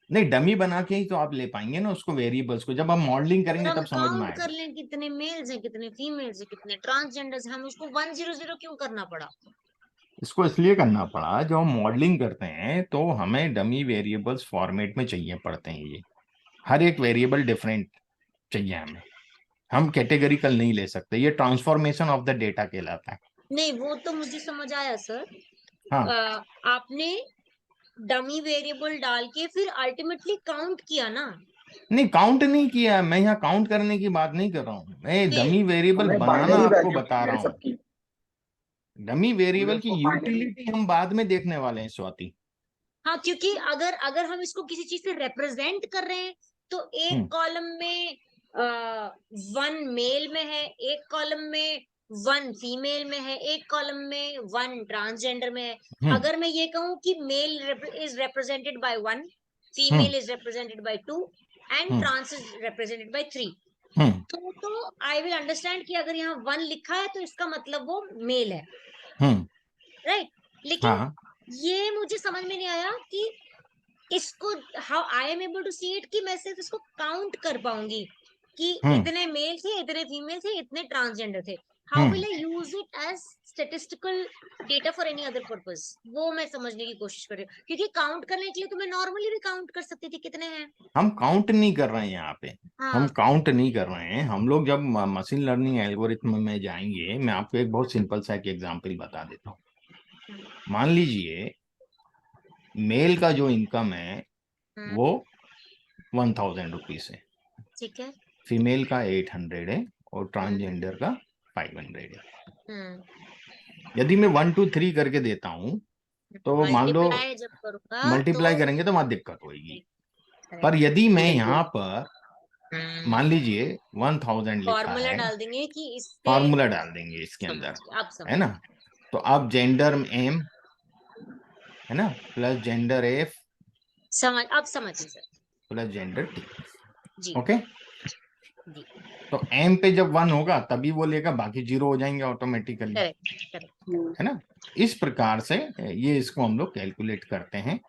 नहीं, डमी बना के ही तो आप ले पाएंगे ना उसको, वेरिएबल्स को। जब हम मॉडलिंग अगर करेंगे हम तब समझ में काउंट आएगा। कर लें कितने मेल्स हैं, कितने फीमेल्स हैं, कितने ट्रांसजेंडर्स हैं, हम उसको 100 क्यों करना पड़ा? इसको इसलिए करना पड़ा, जब हम मॉडलिंग करते हैं तो हमें डमी वेरिएबल्स फॉर्मेट में चाहिए पड़ते हैं। ये हर एक वेरिएबल डिफरेंट चाहिए हमें, हम कैटेगरिकल नहीं ले सकते। ये ट्रांसफॉर्मेशन ऑफ द डेटा कहलाता है। नहीं, वो तो मुझे समझ आया सर। हाँ, आपने डमी वेरिएबल डाल के फिर अल्टीमेटली काउंट किया ना? नहीं काउंट नहीं किया, मैं यहाँ काउंट करने की बात नहीं कर रहा हूँ, मैं फिर डमी वेरिएबल हमें बनाना बाइनरी आपको वैल्यू बता रहा है हूँ। सबकी। डमी वेरिएबल की उसको बाइनरी यूटिलिटी हम बाद में देखने वाले हैं स्वाति। हाँ, क्योंकि अगर अगर हम इसको किसी चीज से रिप्रेजेंट कर रहे हैं तो एक कॉलम में 1 मेल में है, एक कॉलम में 1 फीमेल में है, एक कॉलम में 1 ट्रांसजेंडर में है। अगर मैं ये कहूँ कि male is represented by 1, female is represented by 2 and trans is represented by 3, तो आई विल अंडरस्टैंड कि अगर यहाँ 1 लिखा है तो इसका मतलब वो मेल है, राइट? लेकिन हाँ, ये मुझे समझ में नहीं आया कि इसको how I am able to see it, कि मैं सिर्फ इसको काउंट कर पाऊंगी कि इतने मेल थे, इतने फीमेल थे, इतने ट्रांसजेंडर थे। How will I use it as statistical data for any other purpose? वो मैं समझने की कोशिश कर रही हूँ, क्योंकि काउंट करने के लिए तो मैं नॉर्मली भी काउंट कर सकती थी कितने हैं। हम काउंट नहीं कर रहे हैं यहाँ पे, हम हाँ, काउंट नहीं कर रहे हैं। हम लोग जब मशीन लर्निंग एल्गोरिथम में जाएंगे, मैं आपको एक बहुत सिंपल सा एक एग्जांपल बता देता हूँ। मान लीजिए मेल का जो इनकम है वो 1000 रुपीज है, ठीक है। फीमेल का 800 है और ट्रांसजेंडर का 500 है। यदि मैं 1 2 3 करके देता हूँ तो मान लो मल्टीप्लाई जब करूंगा मल्टीप्लाई तो करेंगे तो वहां दिक्कत होगी। पर यदि मैं यहाँ पर मान लीजिए 1000 लिखा फॉर्मूला है, डाल देंगे कि इससे फॉर्मूला डाल देंगे इसके समझ अंदर, गए, आप है समझ ना? तो अब जेंडर एम है ना, प्लस जेंडर एफ समझ अब समझिए सर। Plus gender T. जी ओके, जी, तो एम पे जब 1 होगा तभी वो लेगा, बाकी 0 हो जाएंगे ऑटोमेटिकली, करेक्ट करेक्ट। है ना? इस प्रकार से ये इसको हम लोग कैलकुलेट करते हैं।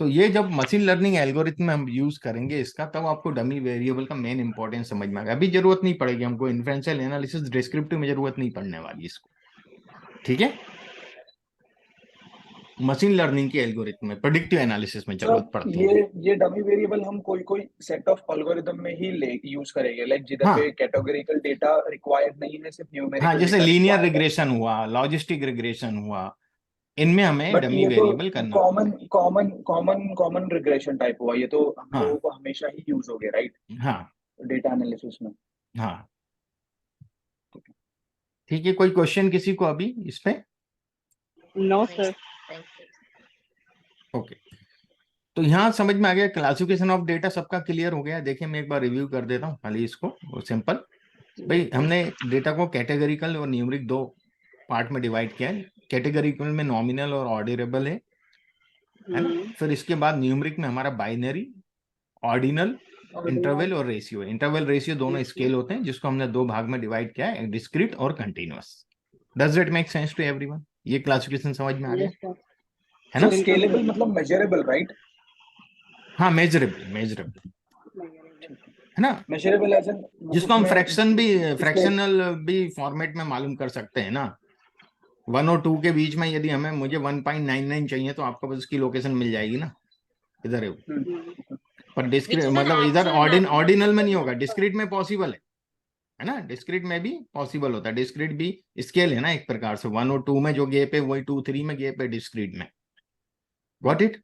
तो ये जब मशीन लर्निंग एल्गोरिथम में हम यूज करेंगे इसका, तब आपको डमी वेरिएबल का मेन इंपॉर्टेंस समझ में आएगा। अभी जरूरत नहीं पड़ेगी हमको, इन्फ्रेंशियल एनालिसिस डिस्क्रिप्टिव में जरूरत नहीं पड़ने वाली इसको, ठीक है? मशीन लर्निंग की एल्गोरिथम में, प्रेडिक्टिव एनालिसिस में जरूरत पड़ती है। ये डमी वेरिएबल हम कोई सेट ऑफ एल्गोरिदम में ही ले यूज करेंगे, लाइक जिधर हाँ, पे कैटेगोरिकल डेटा रिक्वायर्ड नहीं है, सिर्फ हाँ, न्यूमेरिकल जैसे डेटा लीनियर रिक्वायर्ड है। रिग्रेशन हुआ, लॉजिस्टिक रिग्रेशन हुआ, इनमें हमें बट डमी ये तो वेरिएबल करना कॉमन रिग्रेशन टाइप हुआ, ये तो हम हाँ, लोगों को हमेशा ही यूज हो गया, राइट? हाँ, डेटा एनालिसिस में। हाँ, ठीक है। कोई क्वेश्चन किसी को अभी इस पे? No, sir. ओके, तो यहाँ समझ में आ गया, क्लासिफिकेशन ऑफ डेटा सबका क्लियर हो गया। देखिए मैं एक बार रिव्यू कर देता हूँ खाली इसको, वो सिंपल। भाई हमने डेटा को कैटेगरिकल और न्यूमरिक 2 पार्ट में डिवाइड किया है। कैटेगरिकल में नॉमिनल और ऑर्डरेबल है ना? फिर इसके बाद न्यूमरिक में हमारा बाइनरी, ऑर्डिनल इंटरवल और रेशियो। इंटरवल रेशियो दोनों स्केल होते हैं जिसको हमने दो भाग में डिवाइड किया है, डिस्क्रीट और continuous. Does it make sense to everyone? ये क्लासिफिकेशन समझ में आ गया Yes, sir. है ना? So scalable मतलब measurable, right? हाँ, मेजरेबल है ना, Measurable as in जिसको हम उसमें फ्रैक्शन भी इसके फ्रैक्शनल भी फॉर्मेट में मालूम कर सकते हैं ना। 1 और 2 के बीच में यदि हमें मुझे 1.99 चाहिए तो आपको बस उसकी लोकेशन मिल जाएगी ना, इधर है वो। पर डिस्क्रीट Which is an मतलब इधर actual ऑर्डिनल mathematical में नहीं होगा, number. डिस्क्रीट में पॉसिबल है ना, डिस्क्रीट में भी पॉसिबल होता है। डिस्क्रीट भी स्केल है ना एक प्रकार से, 1 और 2 में जो गैप है वही 2 3 में गैप है डिस्क्रीट में। Got it?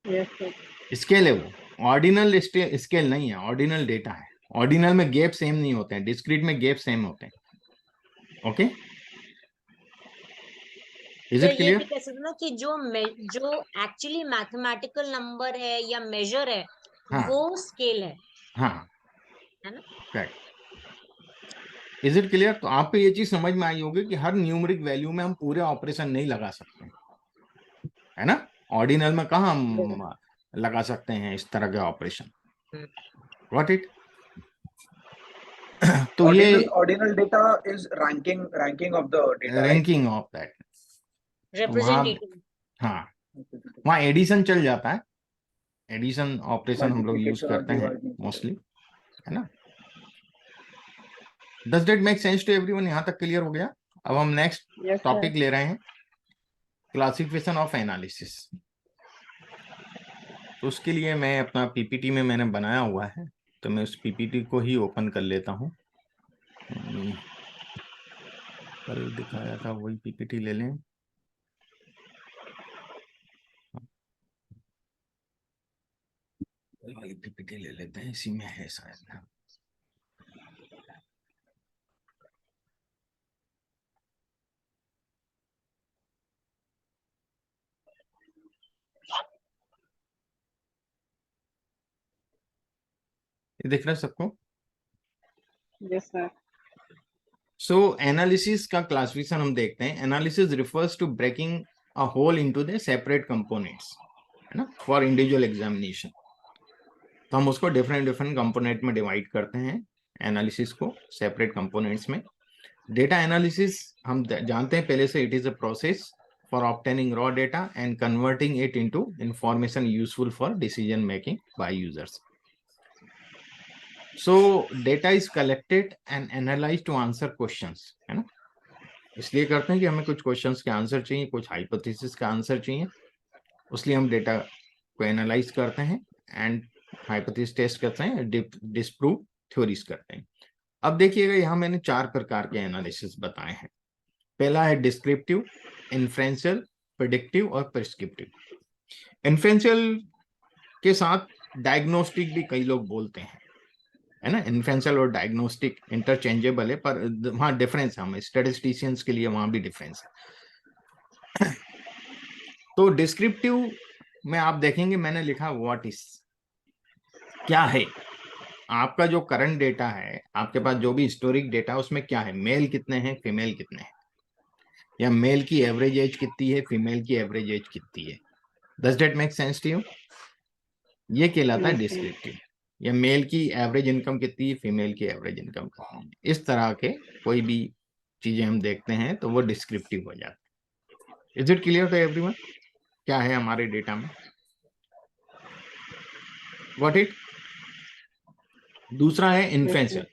Yes, sir. Scale है वो, ऑर्डिनल स्केल नहीं है, ऑर्डिनल डेटा है। ऑर्डिनल में गैप सेम नहीं होते हैं, डिस्क्रीट में गैप सेम होते हैं। ओके, इज तो इट ये क्लियर? भी कह सकते ना कि जो एक्चुअली मैथमेटिकल नंबर है या मेजर है, हाँ वो स्केल हाँ, है ना? करेक्ट। Is it clear? तो आपको ये चीज समझ में आई होगी कि हर न्यूमेरिक वैल्यू में हम पूरे ऑपरेशन नहीं लगा सकते, है ना। ऑर्डिनल में कहाँ हम लगा सकते हैं इस तरह के ऑपरेशन। Got it? तो ये ordinal data is ranking of the data, right? Ranking of that, वहां रिप्रेजेंटेटिव। हाँ वहाँ एडिशन चल जाता है, एडिशन ऑपरेशन हम लोग यूज Multiplication और करते हैं divide नहीं मोस्टली, है ना। Does that make sense to everyone? यहाँ तक क्लियर हो गया? अब हम नेक्स्ट Yes, sir. टॉपिक ले रहे हैं, क्लासिफिकेशन ऑफ एनालिसिस। तो उसके लिए मैं अपना पीपीटी में मैंने बनाया हुआ है, तो मैं उस पीपीटी को ही ओपन कर लेता हूँ। कल दिखाया था वही पीपीटी ले लें। वाली पीपीटी ले लेते हैं, इसी में है शायद। ये दिख रहा है सबको? Yes, sir. सो एनालिसिस का क्लासिफिकेशन हम देखते हैं। Analysis refers to breaking a whole into the separate components, है ना, फॉर इंडिविजुअल एग्जामिनेशन। तो हम उसको डिफरेंट डिफरेंट कंपोनेंट में डिवाइड करते हैं, एनालिसिस को सेपरेट कंपोनेंट्स में। डेटा एनालिसिस हम जानते हैं पहले से, it is a process for obtaining raw data and converting it into information useful for decision making by users. So data is collected and analyzed to answer questions, है ना। इसलिए करते हैं कि हमें कुछ क्वेश्चंस के आंसर चाहिए, कुछ हाइपोथेसिस का आंसर चाहिए, उसलिए हम डेटा को एनालाइज करते हैं एंड हाइपोथेसिस टेस्ट करते हैं, डिस्प्रूव थ्योरीज करते हैं। अब देखिएगा यहाँ मैंने 4 प्रकार के एनालिसिस बताए हैं। पहला है डिस्क्रिप्टिव, इन्फ्रेंशियल, प्रेडिक्टिव और प्रिस्क्रिप्टिव। इन्फ्रेंशियल के साथ डायग्नोस्टिक भी कई लोग बोलते हैं, है ना। इन्फ्रेंशियल और डायग्नोस्टिक इंटरचेंजेबल है, पर वहां डिफरेंस है, हमें स्टैटिस्टिशियंस के लिए वहां भी डिफरेंस है। तो डिस्क्रिप्टिव में आप देखेंगे मैंने लिखा व्हाट इज, क्या है आपका जो करंट डेटा है, आपके पास जो भी हिस्टोरिक डेटा है उसमें क्या है, मेल कितने हैं, फीमेल कितने हैं, या मेल की एवरेज एज कितनी है, फीमेल की एवरेज एज कितनी है। Does that make sense to you? ये कहलाता है Yes, sir. डिस्क्रिप्टिव। या मेल की एवरेज इनकम कितनी है, फीमेल की एवरेज इनकम कितनी है। इस तरह के कोई भी चीजें हम देखते हैं तो वो डिस्क्रिप्टिव हो जाता है। Is it clear to everyone क्या है हमारे डेटा में? What it? दूसरा है इन्फ्रेंशियल,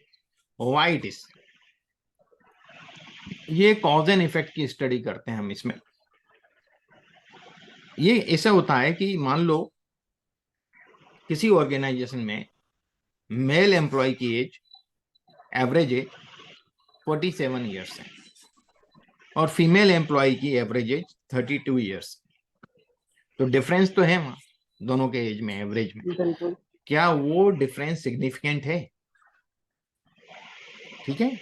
व्हाई इट इज। ये कॉज एंड इफेक्ट की स्टडी करते हैं हम इसमें। ये ऐसा होता है कि मान लो किसी ऑर्गेनाइजेशन में मेल एम्प्लॉय की एज, एवरेज एज 47 ईयर्स है और फीमेल एम्प्लॉय की एवरेज एज 32 ईयर्स। तो डिफरेंस तो है वहां दोनों के एज में, एवरेज में। बिल्कुल। क्या वो डिफरेंस सिग्निफिकेंट है? ठीक है,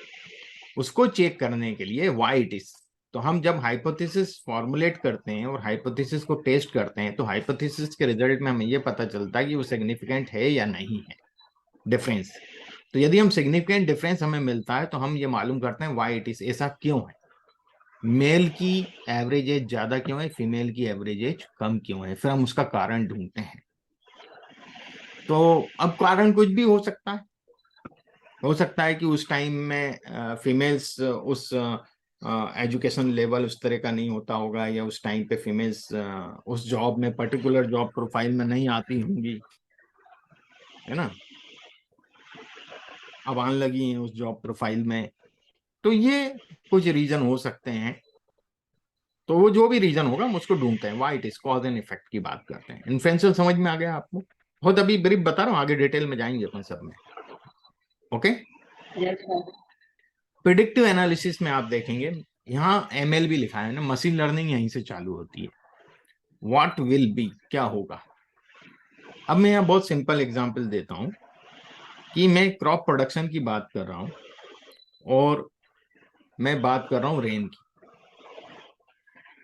उसको चेक करने के लिए व्हाई इट इज। तो हम जब हाइपोथेसिस फॉर्मुलेट करते हैं और हाइपोथेसिस को टेस्ट करते हैं तो हाइपोथेसिस के रिजल्ट में हमें ये पता चलता है कि वो सिग्निफिकेंट है या नहीं है डिफरेंस। तो यदि हम सिग्निफिकेंट डिफरेंस हमें मिलता है तो हम ये मालूम करते हैं व्हाई इट इज, ऐसा क्यों है, मेल की एवरेज एज ज्यादा क्यों है, फीमेल की एवरेज एज कम क्यों है, फिर हम उसका कारण ढूंढते हैं। तो अब कारण कुछ भी हो सकता है, कि उस टाइम में फीमेल्स उस एजुकेशन लेवल उस तरह का नहीं होता होगा, या उस टाइम पे फीमेल्स उस जॉब में, पर्टिकुलर जॉब प्रोफाइल में नहीं आती होंगी, है ना, अब आने लगी हैं उस जॉब प्रोफाइल में। तो ये कुछ रीजन हो सकते हैं। तो वो जो भी रीजन होगा हम उसको ढूंढते हैं, why it is, cause and effect की बात करते हैं। इन्फ्लुएंशियल समझ में आ गया आपको? बहुत अभी ब्रीफ बता रहा हूँ, आगे डिटेल में जाएंगे अपन सब में। Okay. Yes, sir. Predictive analysis में आप देखेंगे यहाँ एमएल भी लिखा है ना, मशीन लर्निंग यहीं से चालू होती है। व्हाट विल बी, क्या होगा। अब मैं यहाँ बहुत सिंपल एग्जांपल देता हूँ कि मैं क्रॉप प्रोडक्शन की बात कर रहा हूँ और मैं बात कर रहा हूँ रेन की।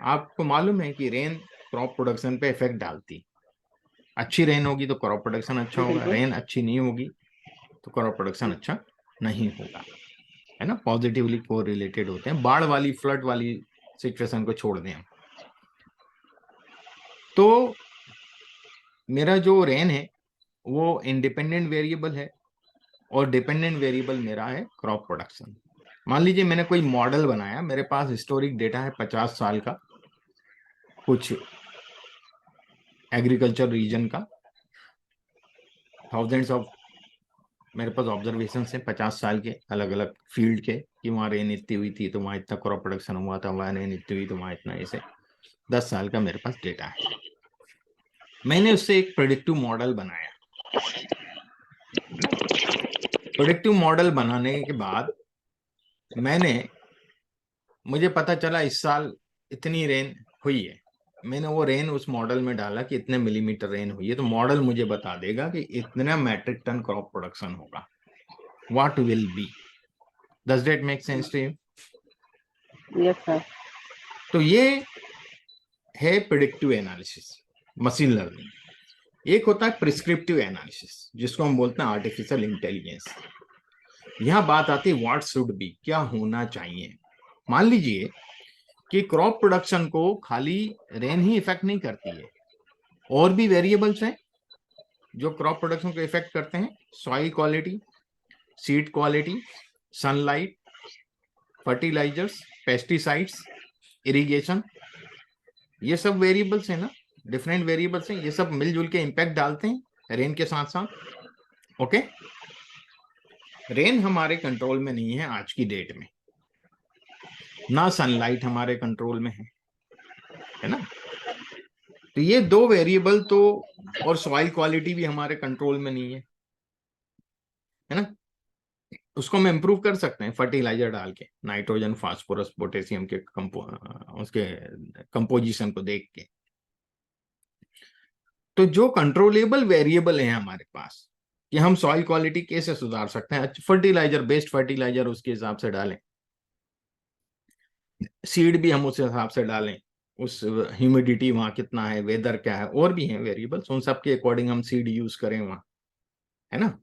आपको मालूम है कि रेन क्रॉप प्रोडक्शन पे इफेक्ट डालती। अच्छी रेन होगी तो क्रॉप प्रोडक्शन अच्छा होगा, बिल्कुल। रेन अच्छी नहीं होगी तो क्रॉप प्रोडक्शन अच्छा नहीं होगा, है ना। पॉजिटिवली को रिलेटेड होते हैं। बाढ़ वाली, फ्लड वाली सिचुएशन को छोड़ दें हम, तो मेरा जो रेन है वो इंडिपेंडेंट वेरिएबल है और डिपेंडेंट वेरिएबल मेरा है क्रॉप प्रोडक्शन। मान लीजिए मैंने कोई मॉडल बनाया, मेरे पास हिस्टोरिक डेटा है 50 साल का, कुछ एग्रीकल्चर रीजन का, थाउजेंड्स ऑफ मेरे पास ऑब्जर्वेशन है 50 साल के अलग अलग फील्ड के, कि वहाँ रेन इतनी हुई थी तो वहाँ इतना क्रॉप प्रोडक्शन हुआ था, वहाँ रेन इतनी हुई तो वहाँ इतना, ऐसे 10 साल का मेरे पास डेटा है। मैंने उससे एक प्रेडिक्टिव मॉडल बनाया। प्रेडिक्टिव मॉडल बनाने के बाद मुझे पता चला इस साल इतनी रेन हुई है। मैंने वो रेन उस मॉडल में डाला कि इतने मिलीमीटर रेन हुई है, तो मॉडल मुझे बता देगा कि इतना मैट्रिक टन क्रॉप प्रोडक्शन होगा। What will be. Does that make sense to you? Yes, sir. तो ये है प्रेडिक्टिव एनालिसिस, मशीन लर्निंग। एक होता है प्रिस्क्रिप्टिव एनालिसिस, जिसको हम बोलते हैं आर्टिफिशियल इंटेलिजेंस। यहां बात आती है व्हाट शुड बी, क्या होना चाहिए। मान लीजिए कि क्रॉप प्रोडक्शन को खाली रेन ही इफेक्ट नहीं करती है, और भी वेरिएबल्स हैं जो क्रॉप प्रोडक्शन को इफेक्ट करते हैं। Soil quality, seed quality, sunlight, fertilisers, pesticides, irrigation, ये सब वेरिएबल्स हैं ना, डिफरेंट वेरिएबल्स हैं। ये सब मिलजुल के इम्पैक्ट डालते हैं रेन के साथ साथ। ओके। रेन हमारे कंट्रोल में नहीं है आज की डेट में, ना सनलाइट हमारे कंट्रोल में है ना। तो ये दो वेरिएबल तो, और सॉइल क्वालिटी भी हमारे कंट्रोल में नहीं है ना। उसको हम इम्प्रूव कर सकते हैं फर्टिलाइजर डाल के, नाइट्रोजन, फास्फोरस, पोटेशियम के उसके कंपोजिशन को देख के। तो जो कंट्रोलेबल वेरिएबल है हमारे पास, कि हम सॉइल क्वालिटी कैसे सुधार सकते हैं, फर्टिलाइजर, बेस्ट फर्टिलाइजर उसके हिसाब से डालें, सीड भी हम उस हिसाब से डालें, उस ह्यूमिडिटी वहां कितना है, वेदर क्या है, और भी हैं वेरिएबल्स, उन सब के अकॉर्डिंग हम सीड यूज करें वहां, है ना।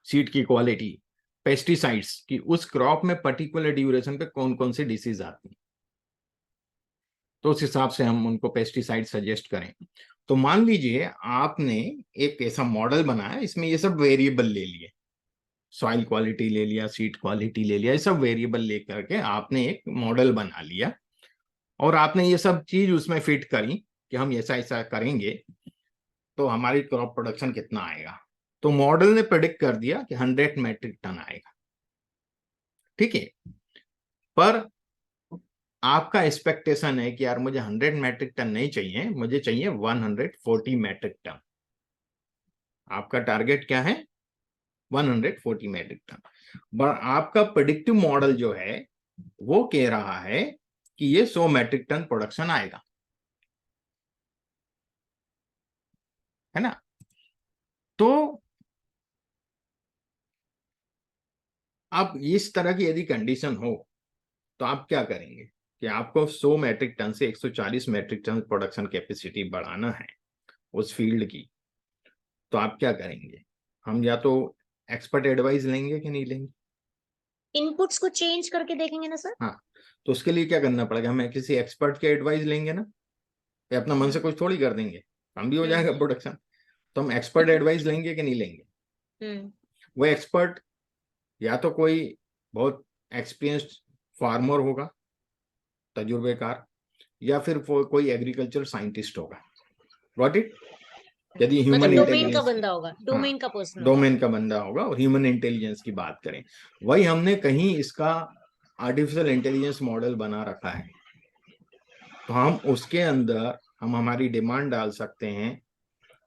सीड की क्वालिटी, पेस्टिसाइड्स की उस क्रॉप में पर्टिकुलर ड्यूरेशन पे कौन कौन सी डिसीज आती है, तो उस हिसाब से हम उनको पेस्टिसाइड सजेस्ट करें। तो मान लीजिए आपने एक ऐसा मॉडल बनाया, इसमें ये सब वेरिएबल ले लिए, सॉइल क्वालिटी ले लिया, सीड क्वालिटी ले लिया, ये सब वेरिएबल लेकर के आपने एक मॉडल बना लिया, और आपने ये सब चीज उसमें फिट करी कि हम ऐसा ऐसा करेंगे तो हमारी क्रॉप प्रोडक्शन कितना आएगा। तो मॉडल ने प्रेडिक्ट कर दिया कि 100 मैट्रिक टन आएगा, ठीक है। पर आपका एक्सपेक्टेशन है कि यार मुझे 100 मैट्रिक टन नहीं चाहिए, मुझे चाहिए 140 मैट्रिक टन। आपका टारगेट क्या है? 140 मैट्रिक टन। पर आपका प्रेडिक्टिव मॉडल जो है वो कह रहा है कि ये 100 मैट्रिक टन प्रोडक्शन आएगा, है ना। तो अब इस तरह की यदि कंडीशन हो तो आप क्या करेंगे कि आपको 100 मैट्रिक टन से 140 मैट्रिक टन प्रोडक्शन कैपेसिटी बढ़ाना है उस फील्ड की, तो आप क्या करेंगे? हम या तो एक्सपर्ट एडवाइस लेंगे कि नहीं लेंगे? इनपुट्स को चेंज करके देखेंगे ना सर। हाँ, तो उसके लिए क्या करना पड़ेगा? हमें किसी एक्सपर्ट के एडवाइस लेंगे ना, या अपना मन से कुछ थोड़ी कर देंगे, हम भी हो जाएगा प्रोडक्शन। तो हम एक्सपर्ट एडवाइस लेंगे कि नहीं लेंगे? वो एक्सपर्ट या तो कोई बहुत एक्सपीरियंस्ड फार्मर होगा, तजुर्बेकार, या फिर कोई एग्रीकल्चर साइंटिस्ट होगा। Got it? यदि ह्यूमन मतलब डोमेन का इंटेलिजेंस, बंदा होगा, डोमेन का पर्सन डोमेन का बंदा होगा, और ह्यूमन इंटेलिजेंस की बात करें, वही हमने कहीं इसका आर्टिफिशियल इंटेलिजेंस मॉडल बना रखा है, तो हम उसके अंदर हम हमारी डिमांड डाल सकते हैं,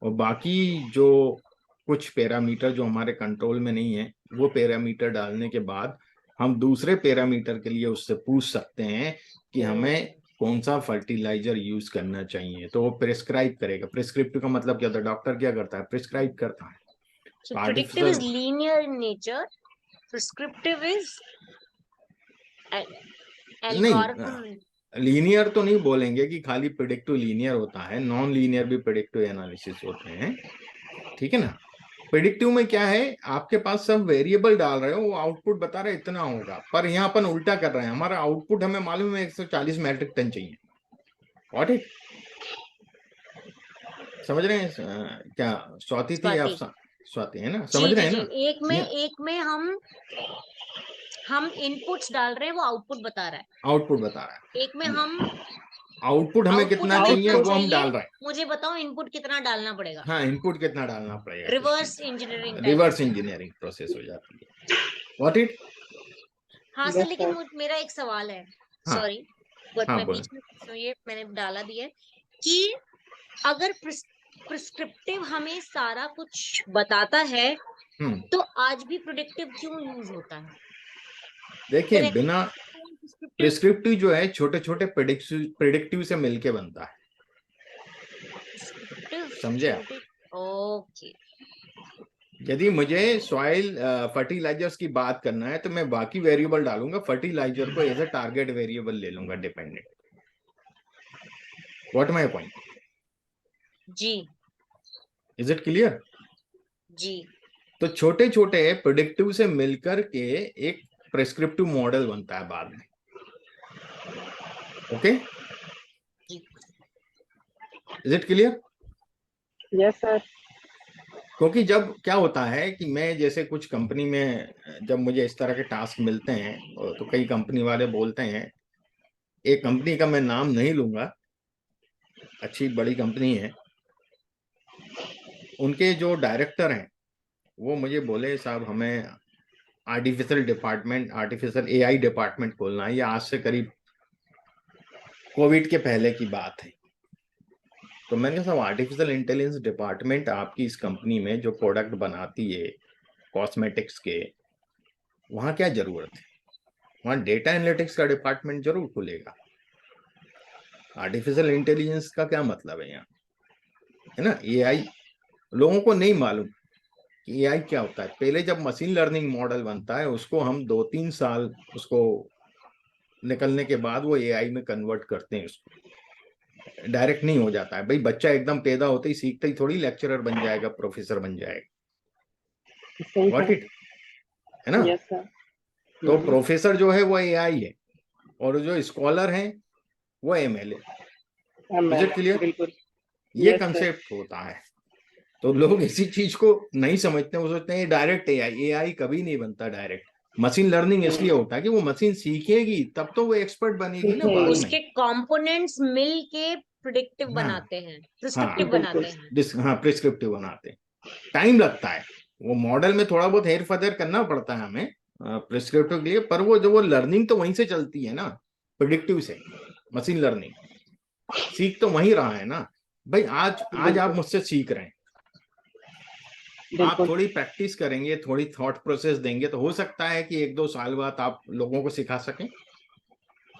और बाकी जो कुछ पैरामीटर जो हमारे कंट्रोल में नहीं है, वो पैरामीटर डालने के बाद हम दूसरे पैरामीटर के लिए उससे पूछ सकते हैं कि हमें कौन सा फर्टिलाइजर यूज करना चाहिए, तो वो प्रिस्क्राइब करेगा। प्रिस्क्रिप्टिव का मतलब क्या होता है? डॉक्टर क्या करता है? प्रिस्क्राइब करता है। So predictive is linear in nature, prescriptive is algorithm. Linear तो नहीं बोलेंगे कि खाली प्रेडिक्टिव लीनियर होता है, नॉन लीनियर भी प्रेडिक्टिव एनालिसिस होते हैं, ठीक है ना। प्रेडिक्टिव में क्या है, आपके पास सब वेरिएबल डाल रहे हो, वो आउटपुट बता रहे इतना होगा, पर यहाँ अपन उल्टा कर रहे हैं, हमारा आउटपुट हमें मालूम है 140 मैट्रिक टन चाहिए। What it? समझ रहे हैं क्या? स्वाति थी आप? स्वाति है ना, समझ रहे हैं ना? एक में हम इनपुट्स डाल रहे हैं, वो आउटपुट बता रहा है, आउटपुट बता रहा है। एक में हम आउटपुट हमें कितना चाहिए वो हम डाल रहे हैं। मुझे बताओ इनपुट कितना डालना पड़ेगा। हाँ, इनपुट कितना डालना पड़ेगा। रिवर्स इंजीनियरिंग प्रोसेस हो जाती है। What it? हाँ सर, लेकिन मेरा एक सवाल है, सॉरी मैं बोलो। बीच में ये मैंने डाला भी है कि अगर प्रिस्क्रिप्टिव हमें सारा कुछ बताता है, तो आज भी प्रेडिक्टिव क्यों यूज होता है? देखिए, बिना प्रिस्क्रिप्टिव जो है छोटे छोटे प्रेडिक्टिव से मिलके बनता है, समझे आप? ओके। यदि मुझे सॉइल फर्टिलाइजर्स की बात करना है, तो मैं बाकी वेरिएबल डालूंगा, फर्टिलाइजर को एज ए टारगेट वेरिएबल ले लूंगा डिपेंडेंट। What my point? जी। Is it clear? जी। तो छोटे छोटे प्रेडिक्टिव से मिलकर के एक प्रिस्क्रिप्टिव मॉडल बनता है बाद में। Okay, is it clear? Yes sir. क्योंकि जब क्या होता है कि मैं जैसे कुछ कंपनी में जब मुझे इस तरह के टास्क मिलते हैं, तो कई कंपनी वाले बोलते हैं, एक कंपनी का मैं नाम नहीं लूंगा, अच्छी बड़ी कंपनी है, उनके जो डायरेक्टर हैं वो मुझे बोले, साहब हमें आर्टिफिशियल एआई डिपार्टमेंट खोलना है। ये आज से करीब कोविड के पहले की बात है। तो मैंने कहा, साहब आर्टिफिशियल इंटेलिजेंस डिपार्टमेंट आपकी इस कंपनी में जो प्रोडक्ट बनाती है कॉस्मेटिक्स के, वहाँ क्या जरूरत है? वहाँ डेटा एनालिटिक्स का डिपार्टमेंट जरूर खुलेगा। आर्टिफिशियल इंटेलिजेंस का क्या मतलब है यहाँ, है ना? एआई लोगों को नहीं मालूम कि एआई क्या होता है। पहले जब मशीन लर्निंग मॉडल बनता है, उसको हम 2-3 साल उसको निकलने के बाद वो एआई में कन्वर्ट करते हैं, उसको डायरेक्ट नहीं हो जाता है। भाई बच्चा एकदम पैदा होते ही सीखते ही थोड़ी लेक्चरर बन जाएगा, प्रोफेसर बन जाएगा। व्हाट इट, है ना? Yes sir. तो प्रोफेसर जो है वो एआई है, और जो स्कॉलर हैं वो एमएल है। Is it clear? बिल्कुल। ये कंसेप्ट होता है। तो लोग इसी चीज को नहीं समझते, वो सोचते हैं डायरेक्ट एआई कभी नहीं बनता डायरेक्ट। मशीन लर्निंग इसलिए होता है कि वो मशीन सीखेगी तब तो वो एक्सपर्ट बनेगी ना बाद में। उसके कंपोनेंट्स मिल के प्रेडिक्टिव बनाते हैं, प्रिस्क्रिप्टिव बनाते हैं। हाँ, प्रिस्क्रिप्टिव बनाते हैं। टाइम लगता है, वो मॉडल में थोड़ा बहुत हेर फेर करना पड़ता है हमें प्रिस्क्रिप्टिव के लिए, पर वो लर्निंग तो वहीं से चलती है ना, प्रेडिक्टिव से। मशीन लर्निंग सीख तो वहीं रहा है ना भाई। आज आप मुझसे सीख रहे हैं, आप थोड़ी प्रैक्टिस करेंगे, थोड़ी थॉट प्रोसेस देंगे, तो हो सकता है कि 1-2 साल बाद आप लोगों को सिखा सकें,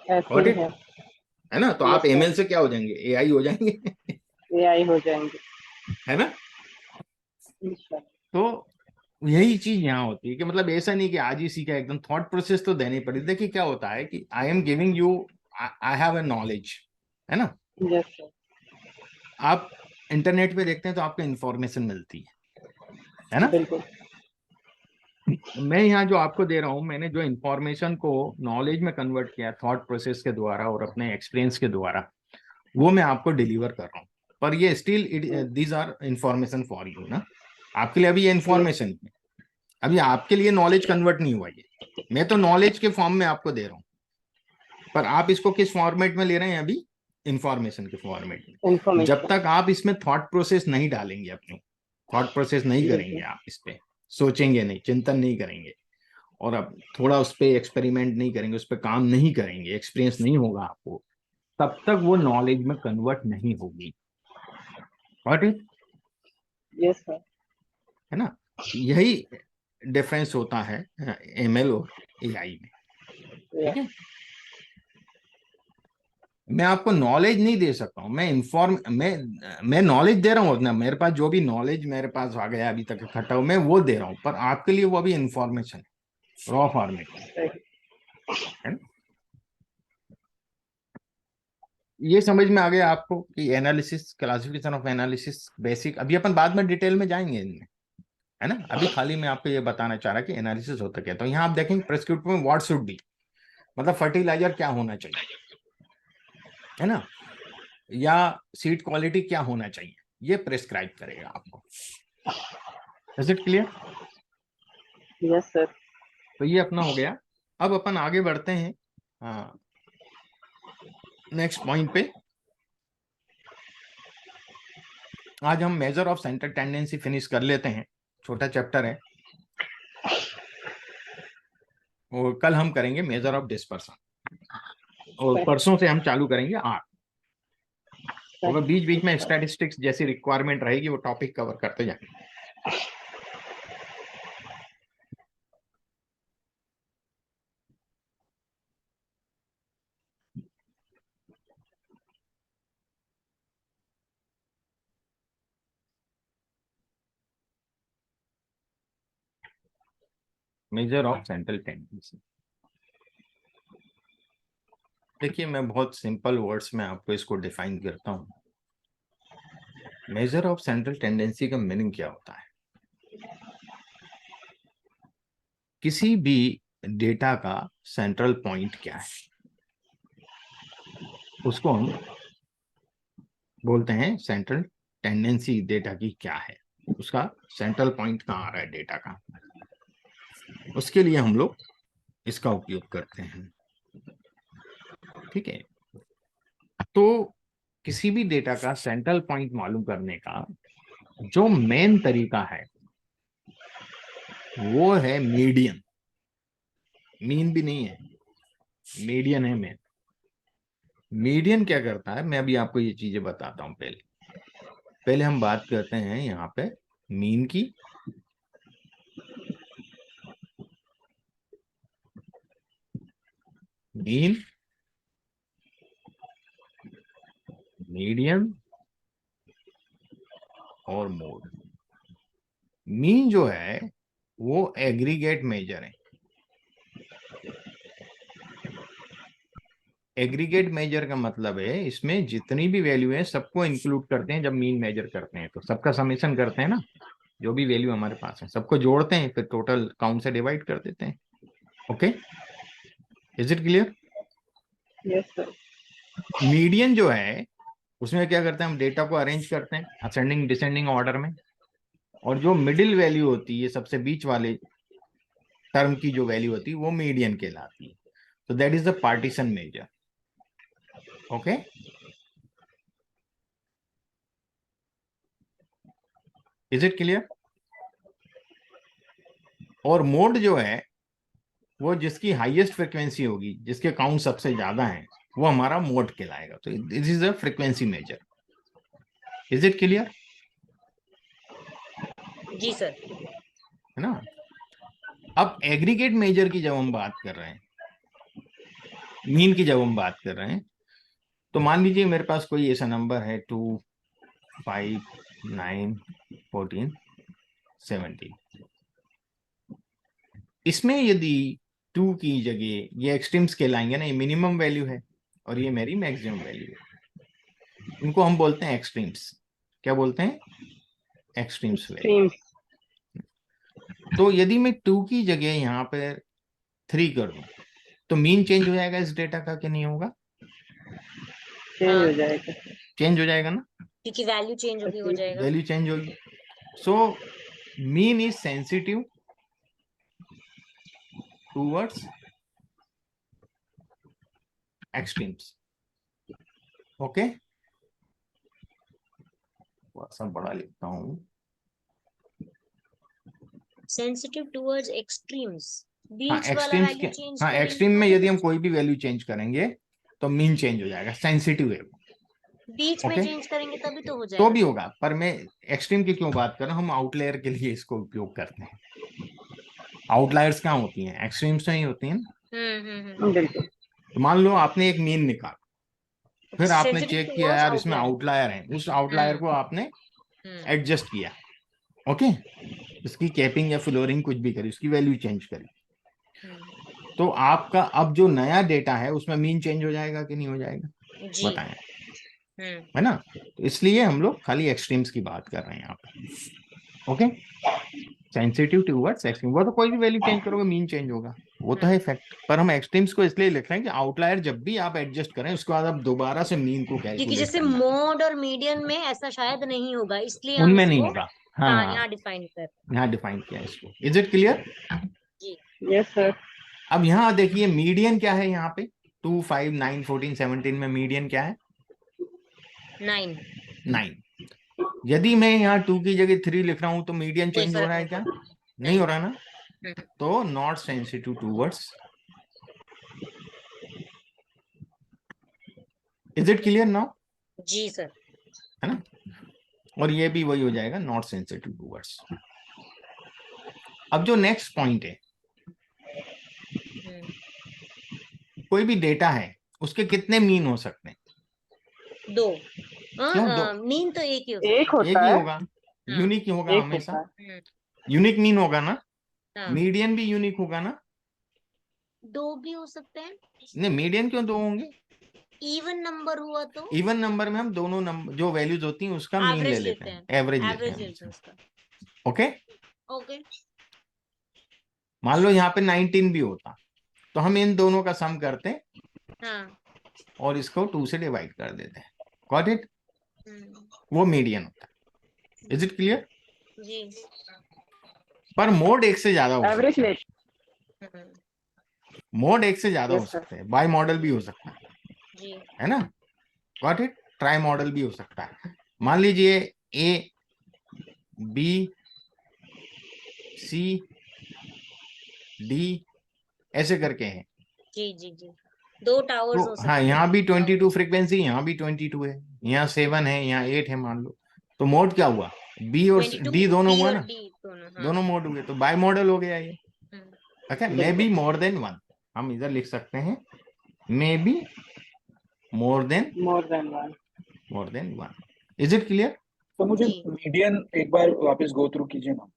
है ना? तो आप एमएल से क्या हो जाएंगे? एआई हो जाएंगे। एआई हो जाएंगे, है ना? तो यही चीज यहाँ होती है कि मतलब ऐसा नहीं कि आज ही सीखा, एकदम थॉट प्रोसेस तो देनी पड़ी। देखिए क्या होता है कि I am giving you, I have a knowledge, है ना? Yes sir. आप इंटरनेट पे देखते हैं तो आपको इंफॉर्मेशन मिलती है ना? बिल्कुल। मैं यहाँ जो आपको दे रहा हूँ, मैंने जो इंफॉर्मेशन को नॉलेज में कन्वर्ट किया थॉट प्रोसेस के द्वारा और अपने एक्सपीरियंस के द्वारा, वो मैं आपको डिलीवर कर रहा हूँ। पर ये still these are information for you ना, आपके लिए अभी ये इंफॉर्मेशन है, अभी आपके लिए नॉलेज कन्वर्ट नहीं हुआ ये, मैं तो नॉलेज के फॉर्म में आपको दे रहा हूँ, पर आप इसको किस फॉर्मेट में ले रहे हैं अभी, इंफॉर्मेशन के फॉर्मेट में। इंफॉर्मेशन। जब तक आप इसमें थॉट प्रोसेस नहीं डालेंगे, अपनी थॉट प्रोसेस नहीं करेंगे, आप इस पे सोचेंगे नहीं, चिंतन नहीं करेंगे, और अब थोड़ा उस पर एक्सपेरिमेंट नहीं करेंगे, उस पर काम नहीं करेंगे, एक्सपीरियंस नहीं होगा आपको, तब तक वो नॉलेज में कन्वर्ट नहीं होगी। Got it? Yes sir. है ना, यही डिफरेंस होता है एमएल और एआई में। ठीक है, मैं आपको नॉलेज नहीं दे सकता हूँ, मैं नॉलेज दे रहा हूँ अपना, मेरे पास जो भी नॉलेज मेरे पास आ गया अभी तक इकट्ठा हो, मैं वो दे रहा हूँ, पर आपके लिए वो अभी इंफॉर्मेशन है, रॉ फॉर्मेट है ना। ये समझ में आ गया आपको कि analysis, classification of analysis basic, अभी अपन बाद में डिटेल में जाएंगे इनमें, है ना। अभी खाली मैं आपको ये बताना चाह रहा कि एनालिसिस होता क्या। तो यहाँ आप देखेंगे प्रेस्क्रिप्टिव में व्हाट शुड बी, मतलब फर्टिलाइजर क्या होना चाहिए, है ना, या सीड क्वालिटी क्या होना चाहिए, ये प्रेस्क्राइब करेगा आपको। Is it clear? Yes sir. तो ये अपना हो गया। अब अपन आगे बढ़ते हैं नेक्स्ट पॉइंट पे। आज हम measure of central tendency finish कर लेते हैं, छोटा चैप्टर है, और कल हम करेंगे मेजर ऑफ डिस्पर्सन, और परसों से हम चालू करेंगे आर। और बीच बीच में स्टैटिस्टिक्स जैसी रिक्वायरमेंट रहेगी, वो टॉपिक कवर करते जाएंगे। मेजर ऑफ सेंट्रल टेंडेंसी, देखिए मैं बहुत सिंपल वर्ड्स में आपको इसको डिफाइन करता हूं। मेजर ऑफ सेंट्रल टेंडेंसी का मीनिंग क्या होता है? किसी भी डेटा का सेंट्रल पॉइंट क्या है, उसको हम बोलते हैं सेंट्रल टेंडेंसी। डेटा की क्या है, उसका सेंट्रल पॉइंट कहाँ आ रहा है डेटा का, उसके लिए हम लोग इसका उपयोग करते हैं। ठीक है, तो किसी भी डेटा का सेंट्रल पॉइंट मालूम करने का जो मेन तरीका है वो है मीडियन। मीन भी नहीं है, मीडियन है मेन। मीडियन क्या करता है, मैं अभी आपको ये चीजें बताता हूं। पहले हम बात करते हैं यहाँ पे मीन की। मीन, मीडियन और मोड। मीन जो है वो एग्रीगेट मेजर है। एग्रीगेट मेजर का मतलब है इसमें जितनी भी वैल्यू है सबको इंक्लूड करते हैं। जब मीन मेजर करते हैं तो सबका समेशन करते हैं ना, जो भी वैल्यू हमारे पास है सबको जोड़ते हैं, फिर टोटल काउंट से डिवाइड कर देते हैं। Okay, is it clear? Yes sir. Median जो है उसमें क्या करते हैं, हम डेटा को अरेंज करते हैं असेंडिंग डिसेंडिंग ऑर्डर में, और जो मिडिल वैल्यू होती है, सबसे बीच वाले टर्म की जो वैल्यू होती है वो मीडियन कहलाती है। तो that is the partition measure. Okay, is it clear? और मोड जो है वो जिसकी हाईएस्ट फ्रीक्वेंसी होगी, जिसके काउंट सबसे ज्यादा है, वो हमारा मोड कहलाएगा। तो this is a frequency measure. Is it clear? जी सर। है ना। अब एग्रीगेट मेजर की जब हम बात कर रहे हैं, मीन की जब हम बात कर रहे हैं, तो मान लीजिए मेरे पास कोई ऐसा नंबर है 2, 5, 9, 14, 17। इसमें यदि 2 की जगह ये एक्सट्रीम्स कहलाएंगे ना, ये मिनिमम वैल्यू है और ये मेरी मैक्सिमम वैल्यू है, इनको हम बोलते हैं एक्सट्रीम्स। क्या बोलते हैं? Extremes value. तो यदि मैं 2 की जगह यहाँ पे 3 कर दूं तो मीन चेंज हो जाएगा इस डेटा का कि नहीं होगा? चेंज हो जाएगा। चेंज हो जाएगा ना। क्योंकि वैल्यू चेंज होगी हो जाएगा। वैल्यू चेंज होगी। So mean is sensitive towards extremes. Okay, थोड़ा सा बड़ा लिखता हूँ। सेंसिटिव टुवर्ड्स एक्सट्रीम्स, हाँ बीच वाला एक्सट्रीम्स के, वैल्यू चेंज हाँ करेंगे एक्सट्रीम में तो यदि हम कोई भी वैल्यू चेंज करेंगे तो मीन चेंज हो जाएगा, सेंसिटिव है वो। बीच में Okay. चेंज करेंगे तभी तो हो तो जाएगा। भी होगा, पर मैं एक्सट्रीम की क्यों बात कर रहा हूँ, हम आउटलायर के लिए इसको उपयोग करते हैं। आउटलायर्स क्या होती हैं, एक्सट्रीम्स नहीं होती हैं। बिल्कुल। तो मान लो आपने एक मीन निकाला, फिर आपने Sensitive चेक किया towards यार इसमें outlier। आउटलायर है, उस आउटलायर को आपने हम्म, एडजस्ट किया। ओके, इसकी कैपिंग या फ्लोरिंग कुछ भी करी, उसकी वैल्यू चेंज करी, तो आपका अब जो नया डेटा है उसमें मीन चेंज हो जाएगा कि नहीं हो जाएगा, जी। बताएं, है ना। तो इसलिए हम लोग खाली एक्सट्रीम्स की बात कर रहे हैं यहाँ पे। ओके, सेंसिटिव टूवर्ड्स एक्सट्रीम, वो तो कोई भी वैल्यू चेंज करोगे मीन चेंज होगा, वो तो है फैक्ट। पर हम एक्सट्रीम्स को इसलिए लिख रहे हैं कि आउटलायर जब भी आप एडजस्ट करें उसके बाद आप दोबारा से मीन को क्योंकि कैलकुलेट जैसे करना, मोड और मीडियन में ऐसा शायद नहीं होगा, इसलिए हम उनमें नहीं इसको होगा। हाँ हाँ, यहाँ डिफाइन कर। यहाँ डिफाइन किया है इसको। Is it clear? जी। Yes sir. अब यहाँ देखिए मीडियन क्या है, यहाँ पे 2, 5, 9, 14, 17 में मीडियन क्या है, 9। 9। यदि मैं यहाँ 2 की जगह 3 लिख रहा हूं तो मीडियन कोई चेंज हो फर्क रहा है नहीं क्या? पड़ता। नहीं हो रहा ना। हम्म, तो not sensitive towards. Is it clear now? जी सर। है ना, और ये भी वही हो जाएगा, नॉट सेंसिटिव टूवर्ड्स। अब जो नेक्स्ट पॉइंट है, कोई भी डेटा है उसके कितने मीन हो सकते हैं? 2। क्यों 2? मीन तो एक ही हो एक एक होता ही है। होगा, यूनिक होगा एक हमेशा, होता है। यूनिक मीन होगा ना, हाँ। मीडियन भी यूनिक होगा ना। 2 भी हो सकते हैं। नहीं, मीडियन क्यों 2 होंगे? इवन नंबर हुआ तो इवन नंबर में हम दोनों नंबर जो वैल्यूज होती हैं उसका मीन ले एवरेज लेते लेते हैं, हैं। एवरेज लेते एवरेज हैं लेते हैं उसका। उसका। Okay, okay. मान लो यहाँ पे 19 भी होता तो हम इन दोनों का सम करते हैं हाँ। और इसको 2 से डिवाइड कर देते हैं। Got it? हम्म, वो मीडियन होता है। Is it clear? जी। पर मोड एक से ज्यादा हो एवरेज सकता है, ले। मोड एक से ज्यादा हो यस सर। सकते हैं, बाई मॉडल भी हो सकता जी। है ना। Got it? ट्राई मॉडल भी हो सकता है। मान लीजिए ए, बी, सी, डी ऐसे करके हैं। जी जी जी। 2 टावर्स तो हो सकते हाँ, हैं। यहाँ भी 22 फ्रीक्वेंसी, यहाँ भी 22 है, यहाँ 7 है, यहाँ 8 है मान लो। तो मोड क्या हुआ, बी और 22 डी दोनों बी हुआ और ना, डी दोनों। हाँ। दोनों मोड हुए, तो बाय मॉडल हो गया ये। हम्म, अच्छा, मे बी मोर देन 1, हम इधर लिख सकते हैं may be more than more than 1। Is it clear? तो मुझे जी। मीडियन एक बार वापस गो थ्रू कीजिए ना।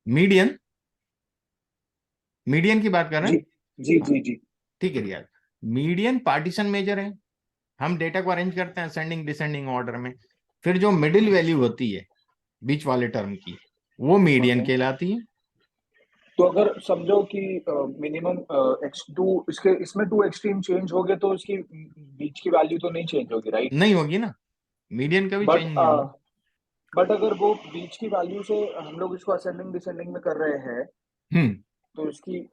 मीडियन, मीडियन की बात कर रहे जी हैं। जी हाँ, जी जी। ठीक है रियाज। मीडियन पार्टीशन मेजर है, हम डेटा को अरेंज करते हैं असेंडिंग डिसेंडिंग ऑर्डर में, फिर जो मिडिल वैल्यू होती है बीच वाले टर्म की, वो मीडियन Okay. कहलाती है। तो अगर समझो कि मिनिमम इसमें 2 एक्सट्रीम चेंज हो गए तो इसकी बीच की वैल्यू तो नहीं चेंज होगी, राइट? नहीं होगी ना, मीडियन का भी बट चेंज नहीं होगा। बट अगर वो बीच की वैल्यू से हम लोग इसको असेंडिंग डिसेंडिंग में कर रहे हैं हम्म, तो इसकी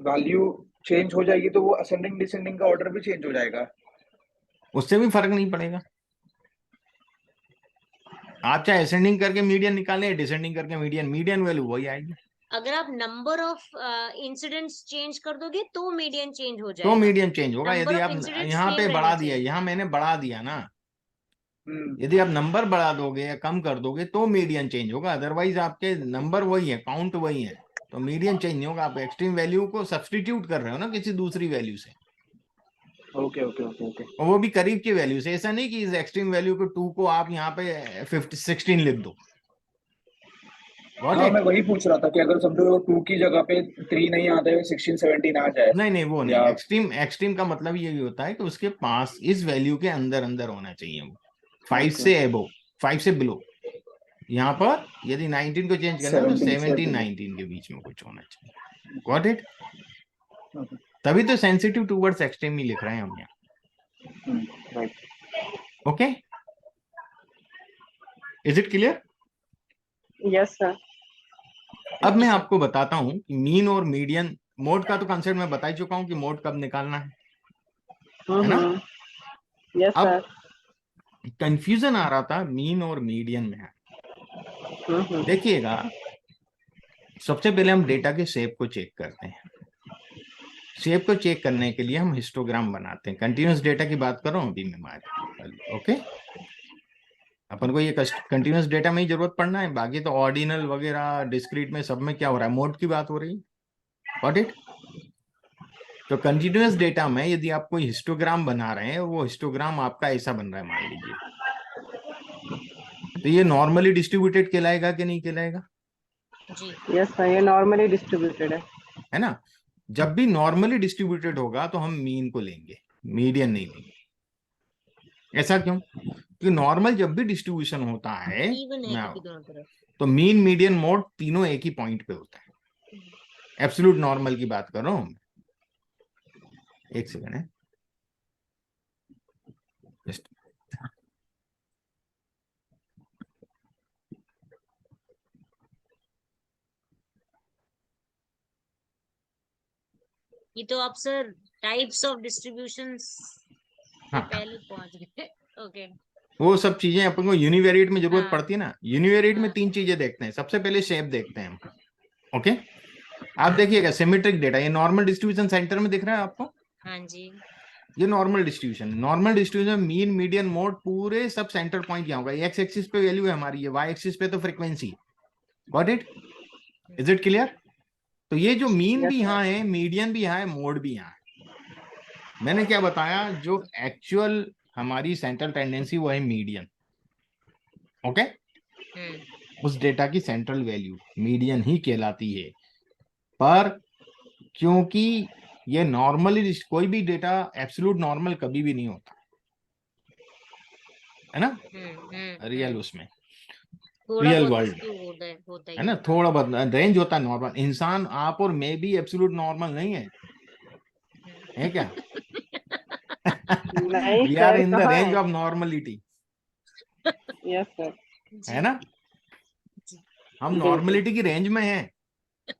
वैल्यू चेंज हो जाएगी, तो वो असेंडिंग डिसेंडिंग का ऑर्डर भी चेंज हो जाएगा। उससे भी फर्क नहीं पड़ेगा। आप चाहे असेंडिंग करके मीडियन निकालें, डिसेंडिंग करके मीडियन, मीडियन वैल्यू वही आएगी। अगर आप नंबर ऑफ इंसिडेंट्स चेंज कर दोगे तो मीडियन चेंज हो तो जाएगा। मीडियन चेंज होगा नंबर यदि ऑफ आप इंसिडेंट्स यहाँ पे सेम बढ़ा रहने दिया, चाहिए। यहाँ मैंने बढ़ा दिया ना, हम्म। यदि आप नंबर बढ़ा दोगे या कम कर दोगे तो मीडियन चेंज होगा, अदरवाइज आपके नंबर वही है, काउंट वही है, तो मीडियन चेंज नहीं होगा। आप एक्सट्रीम वैल्यू को सब्सटीट्यूट कर रहे हो ना किसी दूसरी वैल्यू से, ओके ओके ओके ओके। और वो भी करीब की वैल्यू से। ऐसा नहीं कि इस एक्सट्रीम वैल्यू को 2 को आप यहाँ पे 16 लिख दो। Got हाँ, it? मैं वही पूछ रहा था कि अगर समझो 2 की जगह पे 3 नहीं आता है, 16 17 आ जाए नहीं नहीं, वो नहीं। या एक्सट्रीम, एक्सट्रीम का मतलब यही होता है कि उसके पास इस वैल्यू के अंदर अंदर होना चाहिए वो, 5 Okay. से एबो, 5 से बिलो। यहाँ पर यदि 19 को चेंज करना है तो 17 से 17 below. 19 के बीच में कुछ होना चाहिए। Got it? तभी तो सेंसिटिव टूवर्ड्स एक्सट्रीम ही लिख रहे हैं हम यहाँ। Right. Okay, is it clear? Yes, sir. अब मैं Yes, sir. आपको बताता हूं कि मीन और मीडियन, मोड का तो कॉन्सेप्ट मैं बता ही चुका हूं कि मोड कब निकालना है ना? Yes, अब sir. कंफ्यूजन आ रहा था मीन और मीडियन में। देखिएगा, सबसे पहले हम डेटा के शेप को चेक करते हैं। शेप को चेक करने के लिए हम हिस्टोग्राम बनाते हैं। कंटिन्यूअस डेटा की बात कर रहा हूं अभी मैं। ओके, अपन को ये कंटिन्यूअस डेटा में ही जरूरत पड़ना है, बाकी तो ऑर्डिनल वगैरह डिस्क्रीट में सब में क्या हो रहा है, मोड की बात हो रही है। Got it? तो कंटिन्यूअस डेटा में यदि आप कोई हिस्टोग्राम बना रहे हैं, वो हिस्टोग्राम आपका ऐसा बन रहा है मान लीजिए, तो ये नॉर्मली डिस्ट्रीब्यूटेड कहलाएगा कि नहीं कहलाएगा? जी Yes, sir. ये normally distributed है ना? जब भी नॉर्मली डिस्ट्रीब्यूटेड होगा तो हम मीन को लेंगे, मीडियन नहीं लेंगे। ऐसा क्यों? क्योंकि नॉर्मल जब भी डिस्ट्रीब्यूशन होता है इवन है क्योंकि दोनों तरफ। तो मीन मीडियन मोड तीनों एक ही पॉइंट पे होता है। एब्सोल्यूट नॉर्मल की बात कर रहा हूं। एक सेकंड है, Just- ये तो आप सर टाइप्स ऑफ डिस्ट्रीब्यूशंस हाँ, पहले पहुंच गए। ओके। वो सब चीजें अपन को यूनिवेरिएट में जरूरत हाँ। पड़ती है ना। यूनिवेरिएट में हाँ। 3 चीजें देखते हैं। सबसे पहले शेप देखते हैं हम। ओके, आप देखिएगा सिमेट्रिक डेटा, ये नॉर्मल डिस्ट्रीब्यूशन सेंटर में दिख रहा है आपको? हाँ जी। ये normal distribution, normal distribution mean median mode पूरे सब सेंटर पॉइंट यहाँ होगा। एक्स एक्सिस पे वैल्यू है हमारी, ये वाई एक्सिस पे तो frequency. Got it? Is it clear? तो ये जो मीन Yes, भी sir. यहाँ है, मीडियन भी यहाँ है, मोड भी यहाँ है। मैंने क्या बताया, जो एक्चुअल हमारी सेंट्रल टेंडेंसी वो है मीडियन। ओके, उस डेटा की सेंट्रल वैल्यू मीडियन ही कहलाती है। पर क्योंकि ये नॉर्मली, कोई भी डेटा एब्सोल्यूट नॉर्मल कभी भी नहीं होता है ना रियल, उसमें थोड़ा रियल बहुत वर्ल्ड होता ही है ना, होता थोड़ा बहुत रेंज होता है नॉर्मल। इंसान, आप और मैं भी एब्सोल्यूट नॉर्मल नहीं है क्या? नहीं we are sir, in the कहाँ रेंज है? Of normality, Yes, sir. है ना? हम बिल्कुल। नॉर्मलिटी की रेंज में हैं,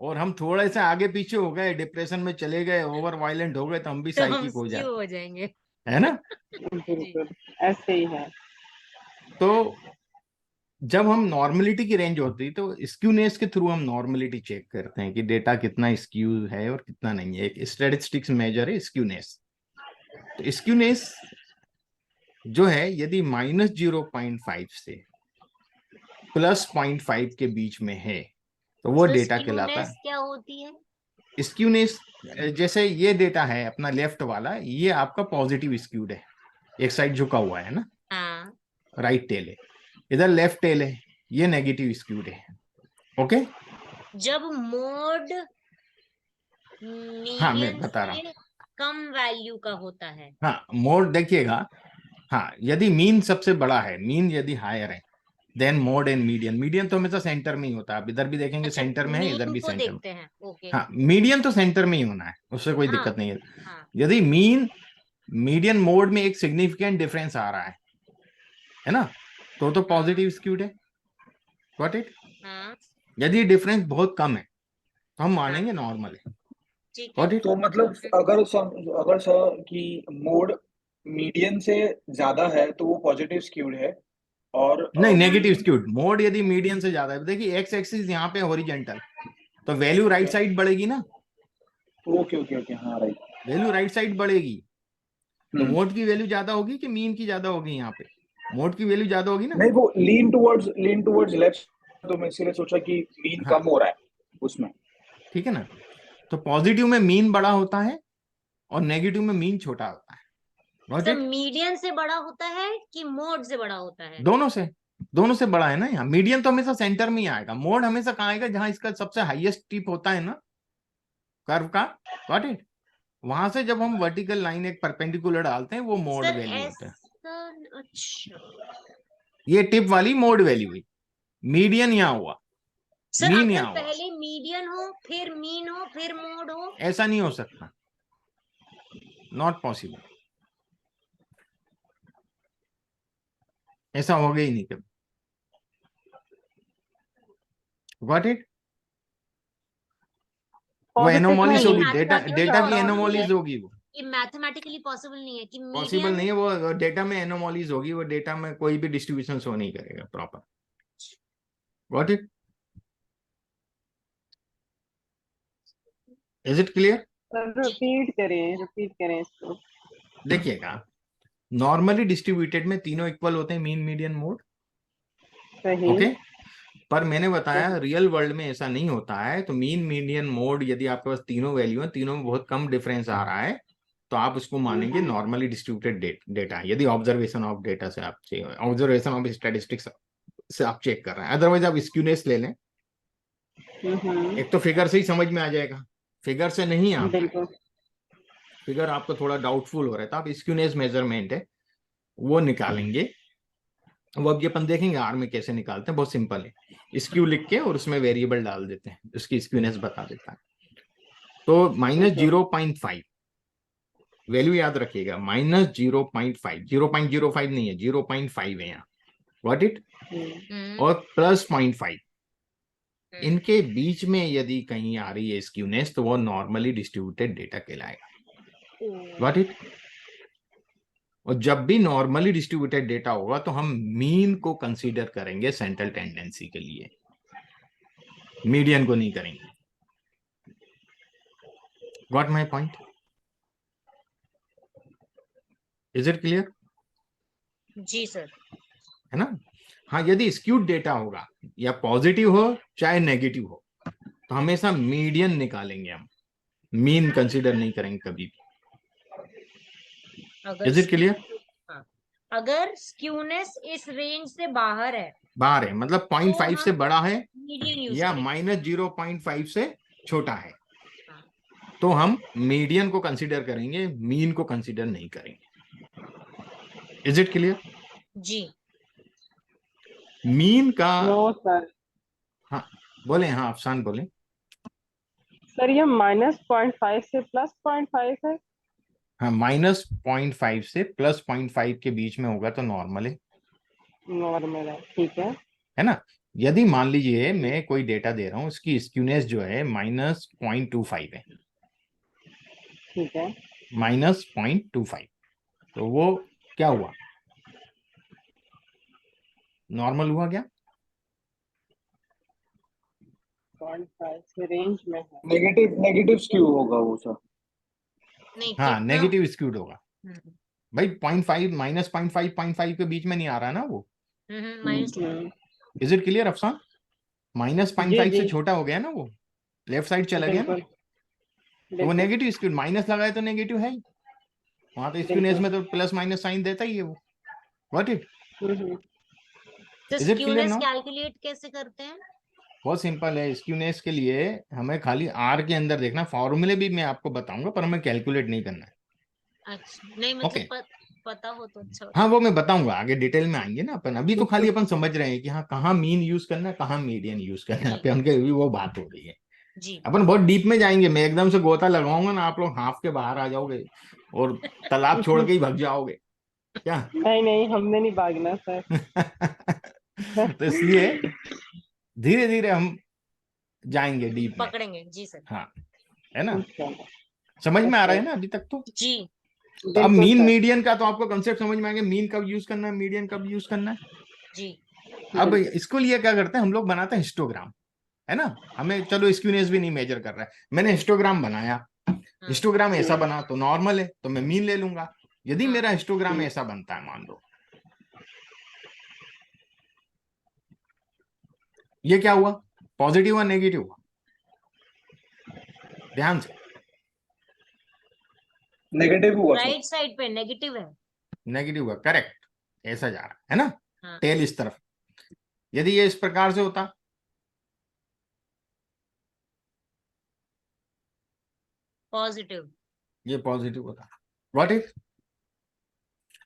और हम थोड़े से आगे पीछे हो गए, डिप्रेशन में चले गए, ओवर वायलेंट हो गए, तो हम भी तो हम साइकिक हो क्यों जाए, हो जाएंगे। है ना? बिल्कुल ऐसे ही है। तो जब हम नॉर्मलिटी की रेंज होती है तो स्क्यूनेस के थ्रू हम नॉर्मलिटी चेक करते हैं कि डेटा कितना स्क्यू है और कितना नहीं है। एक स्टैटिस्टिक्स मेजर है स्क्यूनेस। तो स्क्यूनेस जो है, यदि -0.5 से +0.5 के बीच में है तो वो So, डेटा कहलाता skewness क्या होती है? है स्क्यूनेस। जैसे ये डेटा है अपना लेफ्ट वाला, ये आपका पॉजिटिव स्क्यूड है, एक साइड झुका हुआ है ना, हाँ। राइट टेल है, इधर लेफ्ट टेल है, ये नेगेटिव स्क्यूड है। ओके, जब मोड हाँ मैं मीडियन बता रहा से हूँ। कम वैल्यू का होता है। हाँ, मोड देखिएगा, हाँ यदि मीन सबसे बड़ा है, मीन यदि हायर है, then mode and median. Median तो हमेशा सेंटर में ही होता है, आप इधर भी देखेंगे अच्छा, सेंटर में है, इधर मीन भी को सेंटर में। देखते हैं। ओके। हाँ, मीडियन तो सेंटर में ही होना है, उससे कोई हाँ, दिक्कत नहीं है। हाँ। यदि मीन मीडियन मोड में एक सिग्निफिकेंट डिफरेंस आ रहा है ना, तो पॉजिटिव स्क्यूड है। Got it? हाँ, यदि डिफरेंस बहुत कम है तो हम मानेंगे नॉर्मल है। ठीक है। Got it? तो मतलब अगर सर की मोड मीडियन से ज्यादा है तो वो पॉजिटिव स्क्यूड है, और नहीं, नेगेटिव मीडियन। स्क्यूड। मोड यदि मीडियन से ज्यादा है, देखिए एक्स एक्सिस यहाँ पे हॉरिजॉन्टल, तो वैल्यू राइट साइड बढ़ेगी ना, ओके ओके ओके, हाँ राइट। वैल्यू राइट साइड बढ़ेगी। तो मोड की वैल्यू ज्यादा होगी कि मीन की ज्यादा होगी? यहाँ पे मोड की वैल्यू ज्यादा होगी ना। नहीं, वो लीन टुवर्ड्स लेफ्ट, तो मैं इसीलिए सोचा कि मीन हाँ, कम हो रहा है उसमें। ठीक है ना। तो पॉजिटिव में मीन बड़ा होता है और नेगेटिव में मीन छोटा होता है। Got sir, it? मीडियन से बड़ा होता है कि मोड से बड़ा होता है? दोनों से बड़ा है ना। यहाँ मीडियन तो हमेशा सेंटर में ही आएगा, मोड हमेशा कहाँ आएगा, जहां इसका सबसे हाईएस्ट टिप होता है ना कर्व का। Got it? वहां से जब हम वर्टिकल लाइन एक परपेंडिकुलर डालते हैं, वो मोड सर वैल्यू होता है। ऐसा, अच्छा। ये टिप वाली मोड वैल्यू हुई। मीडियन यहाँ हुआ, सर मीन अगर यहाँ हुआ। पहले मीडियन हो, फिर मीन हो, फिर मोड हो? ऐसा नहीं हो सकता, नॉट पॉसिबल, ऐसा हो गया ही नहीं कभी। Got it? वो Positive एनोमॉलीज नहीं, होगी, डेटा mathematical डेटा की problem एनोमॉलीज है। होगी, वो ये मैथमेटिकली पॉसिबल नहीं है कि पॉसिबल मीडियन नहीं है, वो डेटा में एनोमॉलीज होगी, वो डेटा में कोई भी डिस्ट्रीब्यूशन शो नहीं करेगा proper. Got it? Is it clear? Repeat करें इसको। देखिएगा, नॉर्मली डिस्ट्रीब्यूटेड में तीनों इक्वल होते हैं, मीन मीडियन मोड, सही। ओके। पर मैंने बताया रियल वर्ल्ड में ऐसा नहीं होता है। तो मीन मीडियन मोड यदि आपके पास तीनों वैल्यू है, तीनों में बहुत कम डिफरेंस आ रहा है, तो आप उसको मानेंगे नॉर्मली डिस्ट्रीब्यूटेड डेटा, यदि ऑब्जर्वेशन ऑफ डेटा से आप ऑब्जर्वेशन ऑफ स्टैटिस्टिक्स से आप चेक कर रहे हैं। अदरवाइज आप स्क्यूनेस ले लें, एक तो फिगर से ही समझ में आ जाएगा, फिगर से नहीं आप बिल्कुल। फिगर आपको थोड़ा डाउटफुल हो रहा है तो आप स्क्यूनेस मेजरमेंट है वो निकालेंगे। वो अब ये अपन देखेंगे आर में कैसे निकालते हैं, बहुत सिंपल है। स्क्यू लिख के और उसमें वेरिएबल डाल देते हैं, उसकी स्क्यूनेस बता देता है। तो -0.5 वैल्यू याद रखिएगा, -0.5, 0.05 नहीं है, 0.5 है यहाँ, व्हाट इट, और +0.5 इनके बीच में यदि कहीं आ रही है स्क्यूनेस तो वो नॉर्मली डिस्ट्रीब्यूटेड डेटा कहलाएगा, व्हाट इट। और जब भी नॉर्मली डिस्ट्रीब्यूटेड डेटा होगा तो हम मीन को कंसीडर करेंगे सेंट्रल टेंडेंसी के लिए, मीडियन को नहीं करेंगे। Got my point? Is it clear? जी सर। है ना? हाँ, यदि स्क्यूड डेटा होगा या पॉजिटिव हो चाहे नेगेटिव हो तो हमेशा मीडियन निकालेंगे हम, मीन कंसीडर नहीं करेंगे कभी भी। Is it clear? अगर स्क्यूनेस इस रेंज से बाहर है, बाहर है मतलब 0.5 से बड़ा है मीडियन यूज या करेंगे। -0.5 से छोटा है तो हम मीडियन को कंसीडर करेंगे, मीन को कंसीडर नहीं करेंगे। Is it clear? जी। मीन का नो सर। हाँ बोले, हाँ अफसान बोले। सर ये -0.5 से +0.5 है। हाँ, -0.5 से +0.5 के बीच में होगा तो नॉर्मल है नॉर्मल है, ठीक है ना? यदि मान लीजिए मैं कोई डेटा दे रहा हूं, उसकी स्क्यूनेस जो है -0.25 है, ठीक है। -0.25, तो वो क्या हुआ, नॉर्मल हुआ क्या? 0.5 से रेंज में है। नेगेटिव स्क्यू होगा वो सर। नहीं, हाँ, कितना? नेगेटिव स्क्यूड होगा हम्म, भाई। 0.5 -0.5 0.5 के बीच में नहीं आ रहा ना वो। -2। Is it clear Afsan? -0.5 जी से छोटा हो गया ना वो, लेफ्ट साइड चला गया ना, बिल्कुल तो वो बिल्कुल नेगेटिव स्क्यूड, माइनस लगाए तो नेगेटिव है ही, वहां तो स्क्यूनेस में तो प्लस माइनस साइन देता ही है वो, व्हाट इट। तो is it clear skewness now? Calculate कैसे करते हैं? बहुत सिंपल है, स्क्यूनेस के लिए हमें खाली आर के अंदर देखना, फॉर्मूले भी मैं आपको बताऊंगा पर हमें कैलकुलेट नहीं करना है। अच्छा, नहीं ओके, मतलब पता हो तो अच्छा हाँ होता। वो मैं बताऊंगा, आगे डिटेल में आएंगे ना अपन, अभी तो खाली अपन समझ रहे हैं कि हाँ कहाँ मीन यूज करना है, कहाँ मीडियन यूज करना है, अपन के भी वो बात हो रही है। जी। अपन बहुत डीप में जाएंगे, मैं एकदम से गोता लगाऊंगा ना, आप लोग हाफ के बाहर आ जाओगे और तालाब छोड़ के ही भाग जाओगे क्या? नहीं नहीं, हमने नहीं भागना सर। तो इसलिए धीरे धीरे हम जाएंगे डीप में। पकड़ेंगे जी सर। हाँ, है ना? चलो, समझ में आ रहा है ना अभी तक? तो जी। तो अब बिल्कुल मीन सर। मीडियन का तो आपको कंसेप्ट समझ में आ गया, मीन कब यूज करना है, मीडियन कब यूज करना है। जी। अब बिल्कुल। इसको लिए क्या करते हैं हम लोग, बनाते हैं हिस्टोग्राम, है ना? हमें चलो स्क्यूनेस भी नहीं मेजर कर रहा है, मैंने हिस्टोग्राम बनाया, हिस्टोग्राम ऐसा बना तो नॉर्मल है तो मैं मीन ले लूंगा। यदि मेरा हिस्टोग्राम ऐसा बनता है, मान लो ये क्या हुआ, पॉजिटिव हुआ नेगेटिव हुआ, ध्यान से। नेगेटिव हुआ सर। राइट साइड पे नेगेटिव है। नेगेटिव हुआ, करेक्ट, ऐसा जा रहा है ना, हाँ। टेल इस तरफ। यदि ये इस प्रकार से होता, पॉजिटिव। ये पॉजिटिव होता, व्हाट इफ।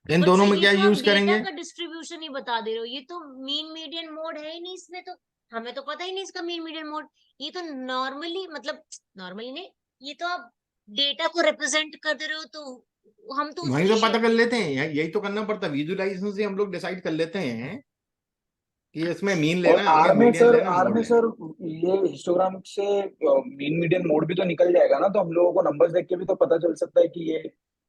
इन बट दोनों सर में ये क्या तो आप यूज डेटा करेंगे? का डिस्ट्रीब्यूशन ही बता दे रहे हो, ये तो मीन मीडियन मोड है ही नहीं इसमें, तो हमें तो पता ही नहीं इसका मीन मीडियन मोड। ये तो नॉर्मली मतलब नॉर्मली नहीं, ये तो आप डेटा को रिप्रेजेंट कर दे रहे हो, तो हम तो वही तो उसकी पता कर लेते हैं, यही तो करना पड़ता है, विजुअलाइजेशन से हम लोग डिसाइड कर लेते हैं कि इसमें मीन और लेना, आर आगे में मीडियन सर, लेना, मोड लेना। ये हिस्टोग्राम से मीन मीडियन मोड भी तो निकल जाएगा ना, तो हम लोगों को नंबर्स देख के भी तो पता चल सकता है कि ये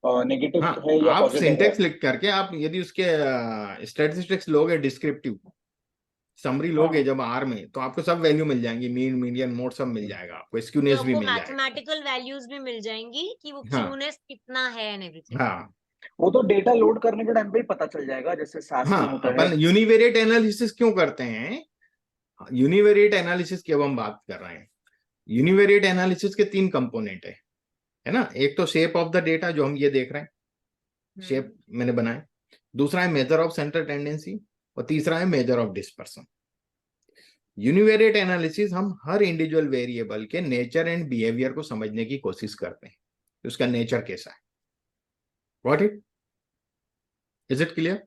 नेगेटिव हाँ, है या आप पॉजिटिव है। सिंटेक्स लिख करके आप यदि उसके स्टैटिस्टिक्स लोगे, डिस्क्रिप्टिव समरी लोगे हाँ। जब आर में, तो आपको सब वैल्यू मिल जाएंगी, मीन मीडियन मोड सब मिल जाएगा, आपको स्क्यूनेस तो भी वो मिल जाएगा। मैथमेटिकल वैल्यूज भी मिल जाएंगी कि वो हाँ क्यूनेस कितना है एंड एवरीथिंग। हाँ वो तो डेटा लोड करने के टाइम पे ही पता चल जाएगा, जैसे सास में हाँ। होता है। अपन यूनिवेरिएट एनालिसिस क्यों करते हैं? यूनिवेरिएट एनालिसिस की अब हम बात कर रहे हैं। यूनिवेरिएट एनालिसिस के 3 कंपोनेंट है ना। एक तो शेप ऑफ द डेटा, जो हम ये देख रहे हैं, शेप मैंने बनाया। दूसरा है मेजर ऑफ सेंट्रल टेंडेंसी, और तीसरा है major of dispersion. Univariate analysis हम हर इंडिविजुअल वेरिएबल के नेचर एंड बिहेवियर को समझने की कोशिश करते हैं, उसका नेचर कैसा है। Got it? Is it clear?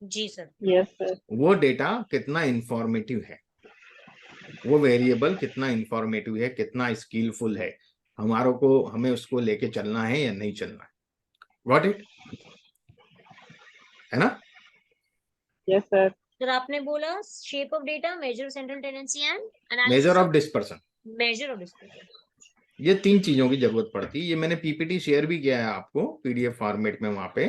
जी सर। Yes sir. वो डेटा कितना इंफॉर्मेटिव है, वो वेरिएबल कितना इंफॉर्मेटिव है, कितना स्किलफुल है, हमें उसको लेके चलना है या नहीं चलना है। Got it? है ना? Yes sir. सर आपने बोला shape of data, measure central tendency and measure analysis of dispersion, measure of dispersion. ये 3 चीजों की जरूरत पड़ती है। ये मैंने पीपीटी शेयर भी किया है आपको पीडीएफ फॉर्मेट में, वहां पे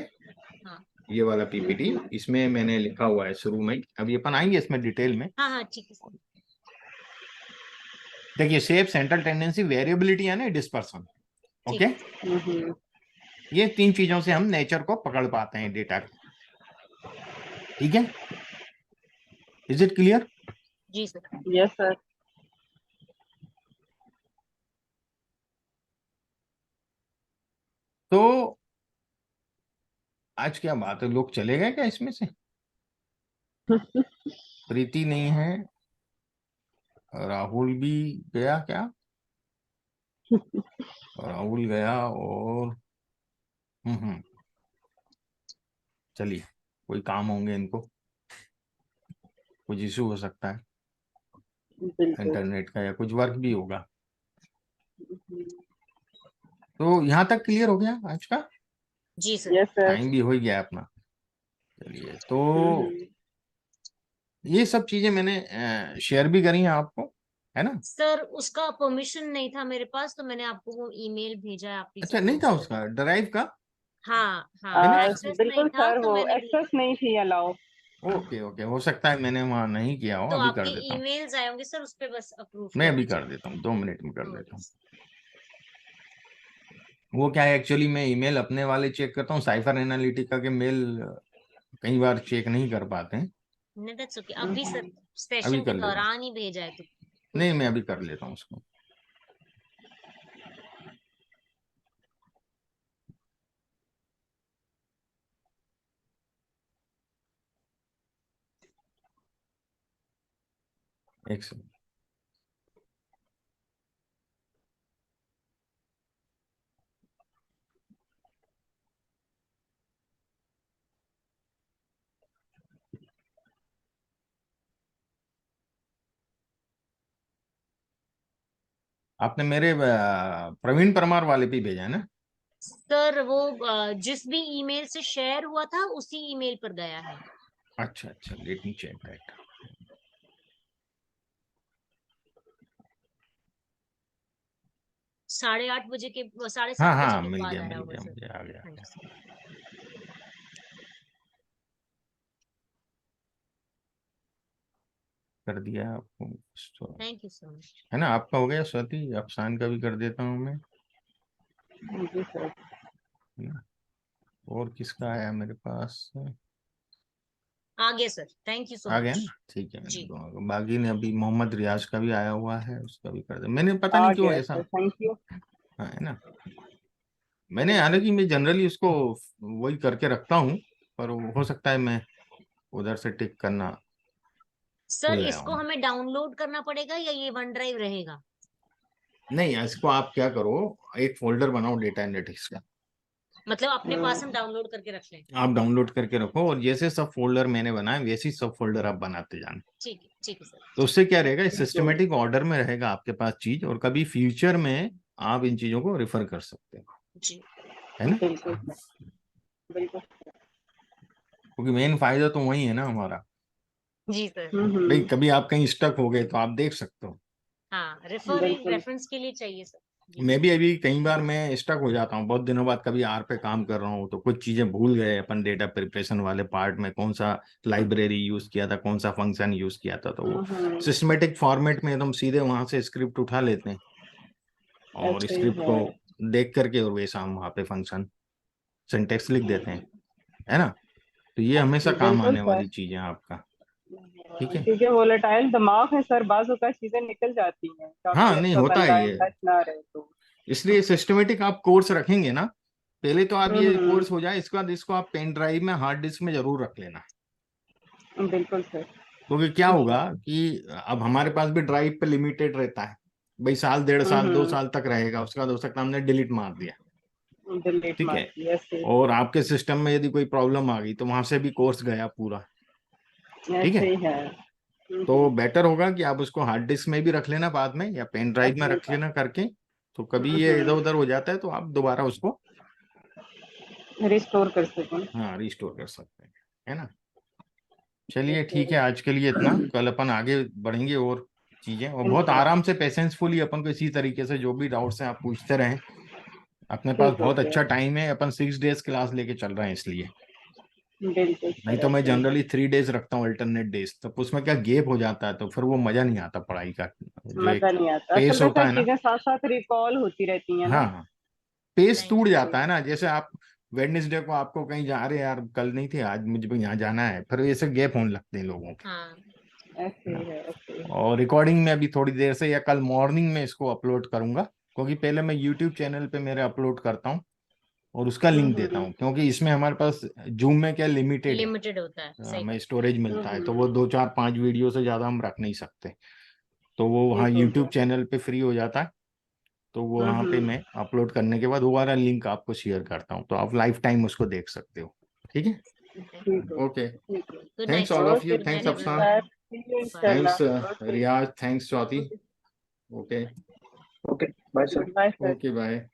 हाँ ये वाला पीपीटी, इसमें मैंने लिखा हुआ है शुरू में। अभी अपन आएंगे इसमें डिटेल में। हाँ हाँ ठीक है सर। देखिए, शेप, सेंट्रल टेंडेंसी, वेरिएबिलिटी यानी डिस्पर्सन। ठीक ओके, ये 3 चीजों से हम नेचर को पकड़ पाते हैं डेटा का। ठीक है? Is it clear? जी सर। Yes sir. तो आज क्या बात है, लोग चले गए क्या इसमें से? प्रीति नहीं है, राहुल भी गया क्या? राहुल गया, और चलिए, कोई काम होंगे इनको, कुछ इशू हो सकता है बिल्कुल। इंटरनेट का, या कुछ वर्क भी होगा। तो यहाँ तक क्लियर हो गया आज का? जी सर। Yes sir. टाइम भी हो ही गया अपना। चलिए, तो ये सब चीजें मैंने शेयर भी करी हैं आपको, है ना? सर उसका परमिशन नहीं था मेरे पास, तो मैंने आपको वो ईमेल भेजा है, आप प्लीज अच्छा, नहीं था approve कर उसका ड्राइव का? हाँ हाँ, एक्सेस नहीं बिल्कुल था सर, तो वो मैंने एक्सेस नहीं थी अलाउ। ओके ओके, हो सकता है मैंने वहां नहीं किया हो। तो अभी आपके कर देता हूँ, ईमेल्स आए होंगे सर, उस पे बस अप्रूव मैं कर अभी दीजिए। कर देता हूँ, 2 मिनट में कर No देता हूँ। worries। वो क्या है, एक्चुअली मैं ईमेल अपने वाले चेक करता हूँ, साइफर एनालिटिका के मेल कई बार चेक नहीं कर पाते हैं। नहीं दैट्स ओके, अभी सर अभी सेशन के कर लेता हूँ, दौरान ही भेजा है तो नहीं मैं अभी कर लेता हूँ उसको। एक सेकंड। आपने मेरे प्रवीण परमार वाले पे ही भेजा है ना? सर वो जिस भी ईमेल से शेयर हुआ था उसी ईमेल पर गया है। अच्छा अच्छा, लेट मी चेक दैट। 8:30 बजे के, 7:30 हाँ बजे हाँ, के मिल बाद गया आया मिल होगा गया, सर। मुझे आ गया। हाँ जी सर। कर दिया आपको तो, थैंक यू सो मच। है ना? आपका हो गया स्वाति? अफसान का भी कर देता हूँ मैं, जी सर। है ना? और किसका आया मेरे पास? आ गया सर, थैंक यू सो आ गया मच। ना? ठीक है, मैंने जी दोनों का। बाकी ने अभी मोहम्मद रियाज का भी आया हुआ है, उसका भी कर दिया मैंने, पता आ नहीं क्यों गया ऐसा। Sir, thank you. हाँ, है ना? मैंने, हालांकि मैं जनरली उसको वही करके रखता हूँ, पर हो सकता है मैं उधर से टिक करना सर भूल गया इसको हूँ। हमें डाउनलोड करना पड़ेगा या ये वन ड्राइव रहेगा? नहीं, इसको आप क्या करो, एक फोल्डर बनाओ डेटा एनालिटिक्स का, मतलब अपने पास हम डाउनलोड करके रख लें? आप डाउनलोड करके रखो, और जैसे सब फोल्डर मैंने बनाए वैसे ही सब फोल्डर आप बनाते जाना। ठीक है सर। तो उससे क्या रहेगा, सिस्टमेटिक ऑर्डर में रहेगा आपके पास चीज, और कभी फ्यूचर में आप इन चीजों को रेफर कर सकते हो, जी है ना? बिल्कुल बिल्कुल। क्योंकि मेन फायदा तो वही है ना हमारा, जी सर। भाई कभी आप कहीं स्टक हो गए तो आप देख सकते हो। हाँ, रेफरेंस बिल्कुल। के लिए चाहिए सर। जी। मैं भी अभी कई बार मैं स्टक हो जाता हूँ बहुत दिनों बाद, कभी आर पे काम कर रहा हूँ तो कुछ चीजें भूल गए अपन डेटा प्रिपरेशन वाले पार्ट में, कौन सा लाइब्रेरी यूज किया था, कौन सा फंक्शन यूज किया था, तो वो सिस्टमेटिक फॉर्मेट में एकदम सीधे वहां से स्क्रिप्ट उठा लेते हैं और ऐसे ही स्क्रिप्ट को है। देख करके और वैसा हम वहाँ पे फंक्शन सिंटेक्स लिख देते हैं, है ना। तो ये हमेशा काम बिल्कुल आने सर। वाली चीज है आपका। ठीक है। क्योंकि वोलेटाइल दिमाग है सर, बाजू का चीजें निकल जाती हैं, काफी हाँ नहीं अच्छा होता बंदा है इन ये, टच ना रहे तो। इसलिए सिस्टमेटिक आप कोर्स रखेंगे ना, पहले तो आप ये हम्म, कोर्स हो जाए, इसके बाद इसको आप पेन ड्राइव में हार्ड डिस्क में जरूर रख लेना। बिल्कुल सर। क्योंकि क्या होगा कि अब हमारे पास भी ड्राइव पे लिमिटेड रहता है, भाई साल 1.5 साल 2 साल तक रहेगा, उसके बाद हो सकता है हमने डिलीट मार दिया। डिलीट ठीक मार है। दिया, ऐसे और आपके सिस्टम में यदि कोई प्रॉब्लम आ गई तो वहां से भी कोर्स गया पूरा। ठीक ऐसे है। ही है। तो बेटर होगा कि आप उसको हार्ड डिस्क में भी रख लेना बाद में, या पेन ड्राइव में अपने रख पास। लेना करके, तो कभी ये इधर उधर हो जाता है तो आप दोबारा उसको रिस्टोर कर सकें। हाँ रिस्टोर कर सकते हैं, है ना। चलिए ठीक है, आज के लिए इतना, कल अपन आगे बढ़ेंगे और चीजें, और बहुत इंशाल्लाह। आराम से पेशेंसफुली अपन को इसी तरीके से जो भी डाउट्स हैं आप पूछते रहें। अपने पास ठीक हो बहुत अच्छा गया। टाइम है, अपन 6 डेज क्लास लेके चल रहे हैं इसलिए, बिल्कुल नहीं सर, तो मैं ऐसे ही है। जनरली 3 डेज रखता हूँ अल्टरनेट डेज, तो उसमें क्या गैप हो जाता है तो फिर वो मजा नहीं आता पढ़ाई का, जो मजा एक नहीं आता, असल पेस में होता सर है ना। चीजें साथ साथ रिकॉल होती रहती हैं ना। हाँ पेस नहीं टूट सर। जाता है ना, जैसे आप वेडनेसडे को आपको कहीं जा रहे हैं, यार कल नहीं थे आज मुझे भी यहाँ जाना है, फिर ऐसे गैप होने लगते हैं लोगों के, हाँ। ऐसे है ही ना। है, ऐसे ही है। और रिकॉर्डिंग में अभी थोड़ी देर से या कल मॉर्निंग में इसको अपलोड करूंगा, क्योंकि पहले मैं यूट्यूब चैनल पे मेरे अपलोड करता हूँ और उसका लिंक देता हम्म, हूँ, क्योंकि इसमें हमारे पास जूम में क्या लिमिटेड है, लिमिटेड होता है, सही हमें बात। स्टोरेज मिलता है, तो वो 2 4 5 वीडियो से ज़्यादा हम रख नहीं सकते, तो वो वहाँ ठीक हो यूट्यूब गया। चैनल पे फ्री हो जाता है, तो वो वहाँ पे हम्म, मैं अपलोड करने के बाद दोबारा लिंक आपको शेयर करता हूँ, तो आप लाइफ टाइम उसको देख सकते हो। ठीक है। ठीक हो ओके, गया, ठीक है। Good night thanks all sir. Of you, good thanks night okay Afsan, everyone. Sir, see you thanks इंशाल्लाह। Okay. Riyaz, thanks Swati. Okay. Okay. Okay bye sir. Goodbye sir. Okay bye.